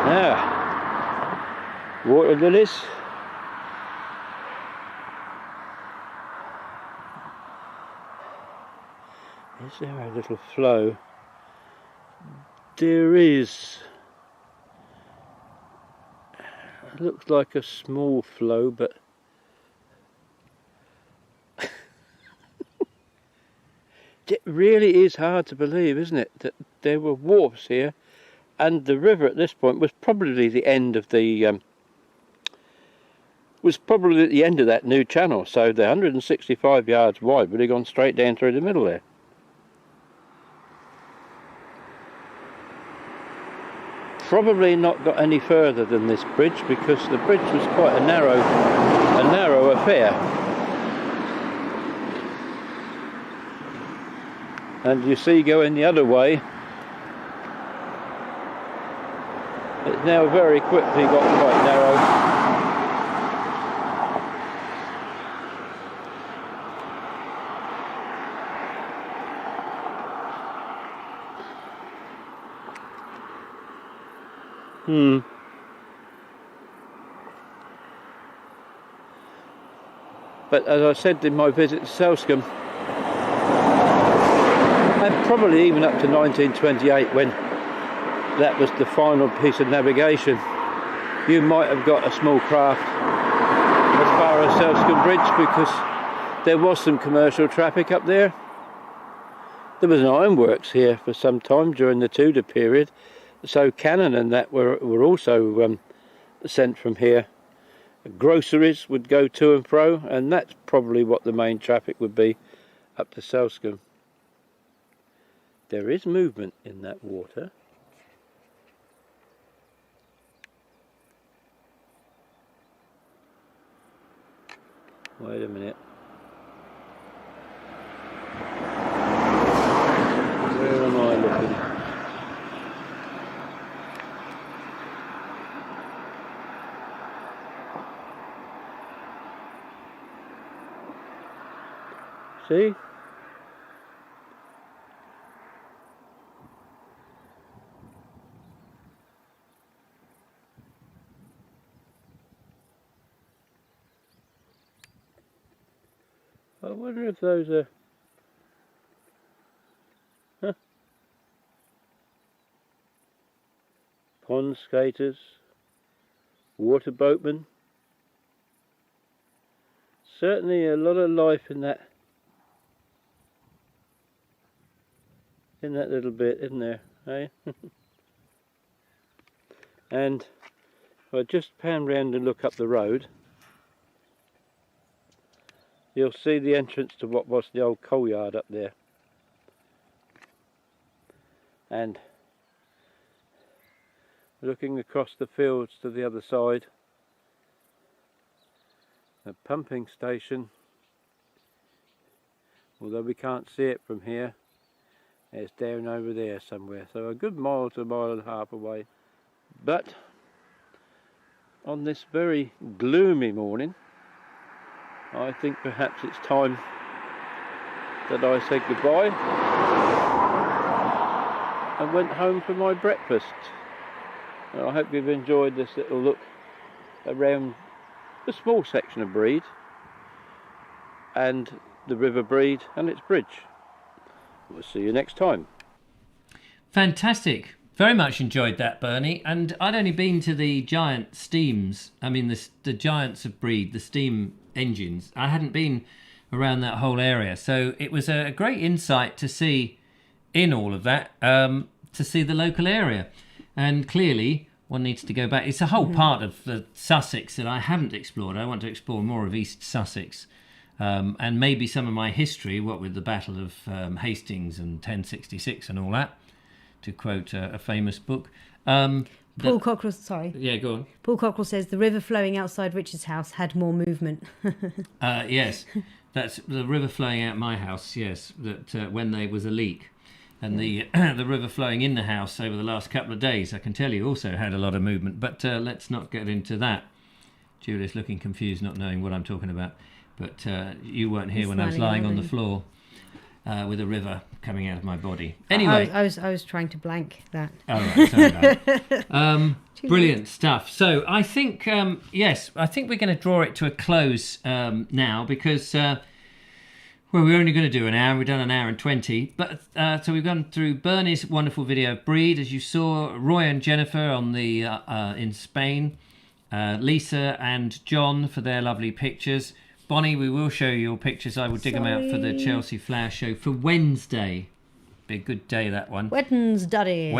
Now, water lilies. Is there a little flow? There is. It looks like a small flow, but it really is hard to believe, isn't it, that there were wharfs here, and the river at this point was probably the end of the that new channel. So the 165 yards wide would have gone straight down through the middle there. Probably not got any further than this bridge, because the bridge was quite a narrow affair. And you see, going the other way, it's now very quickly got quite narrow. But as I said in my visit to Selscombe, and probably even up to 1928, when that was the final piece of navigation, you might have got a small craft as far as Selscombe Bridge, because there was some commercial traffic up there. There was an ironworks here for some time during the Tudor period, so cannon and that were also sent from here. Groceries would go to and fro, and that's probably what the main traffic would be up to Selscombe. There is movement in that water. Wait a minute. Where am I looking? See? I wonder if those are... Huh. Pond skaters, water boatmen. Certainly a lot of life in that little bit, isn't there? Eh? And if I just pan round and look up the road, you'll see the entrance to what was the old coal yard up there. And looking across the fields to the other side, the pumping station, although we can't see it from here, it's down over there somewhere, so a good mile to a mile and a half away. But on this very gloomy morning, I think perhaps it's time that I said goodbye and went home for my breakfast. And I hope you've enjoyed this little look around a small section of Brede and the River Brede and its bridge. We'll see you next time.
Fantastic. Very much enjoyed that, Bernie. And I'd only been to the giant steams, I mean the giants of Brede, the steam engines. I hadn't been around that whole area. So it was a great insight to see in all of that, to see the local area. And clearly one needs to go back. It's a whole part of the Sussex that I haven't explored. I want to explore more of East Sussex. And maybe some of my history, what with the Battle of Hastings and 1066 and all that, to quote a famous book.
Paul Cockrell, sorry.
Yeah, go on.
Paul Cockrell says the river flowing outside Richard's house had more movement.
Yes, that's the river flowing out my house, yes, that when there was a leak. And the river flowing in the house over the last couple of days, I can tell you, also had a lot of movement. But let's not get into that. Julie's looking confused, not knowing what I'm talking about. But you weren't here when I was lying on the floor with a river coming out of my body. Anyway,
I was trying to blank that.
Oh, right, sorry about it. Brilliant stuff. So I think, yes, I think we're going to draw it to a close now because, well, we're only going to do an hour. We've done an hour and 20. But so we've gone through Bernie's wonderful video of Brede, as you saw, Roy and Jennifer on the in Spain, Lisa and John for their lovely pictures. Bonnie, we will show you your pictures. I will dig them out for the Chelsea Flower Show for Wednesday. Be a good day, that one. Wednesday.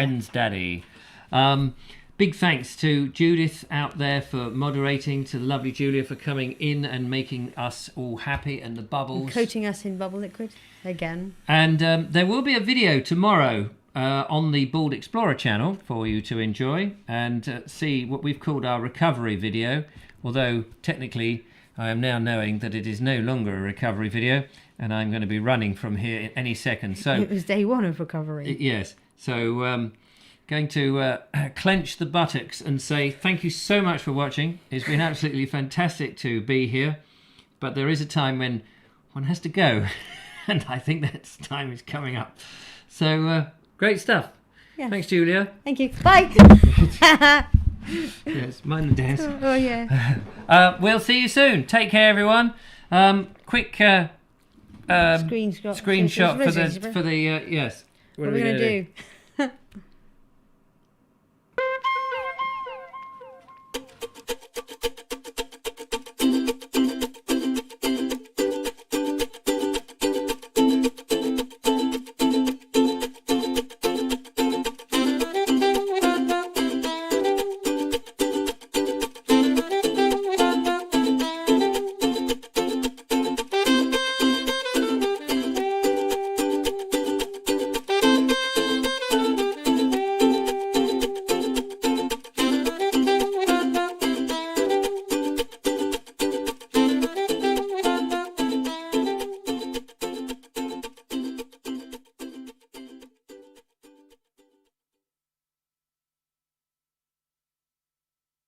Big thanks to Judith out there for moderating, to the lovely Julia for coming in and making us all happy, and the bubbles.
And coating us in bubble liquid again.
And there will be a video tomorrow on the Bald Explorer channel for you to enjoy and see what we've called our recovery video, although technically I am now knowing that it is no longer a recovery video and I'm going to be running from here any second. So
it was day one of recovery.
Yes. So going to clench the buttocks and say thank you so much for watching. It's been absolutely fantastic to be here. But there is a time when one has to go. And I think that time is coming up. So great stuff. Yeah. Thanks, Julia.
Thank you. Bye.
Yes, mind the desk.
Oh yeah.
We'll see you soon. Take care, everyone. Quick
screenshot
for the yes.
What are we gonna do?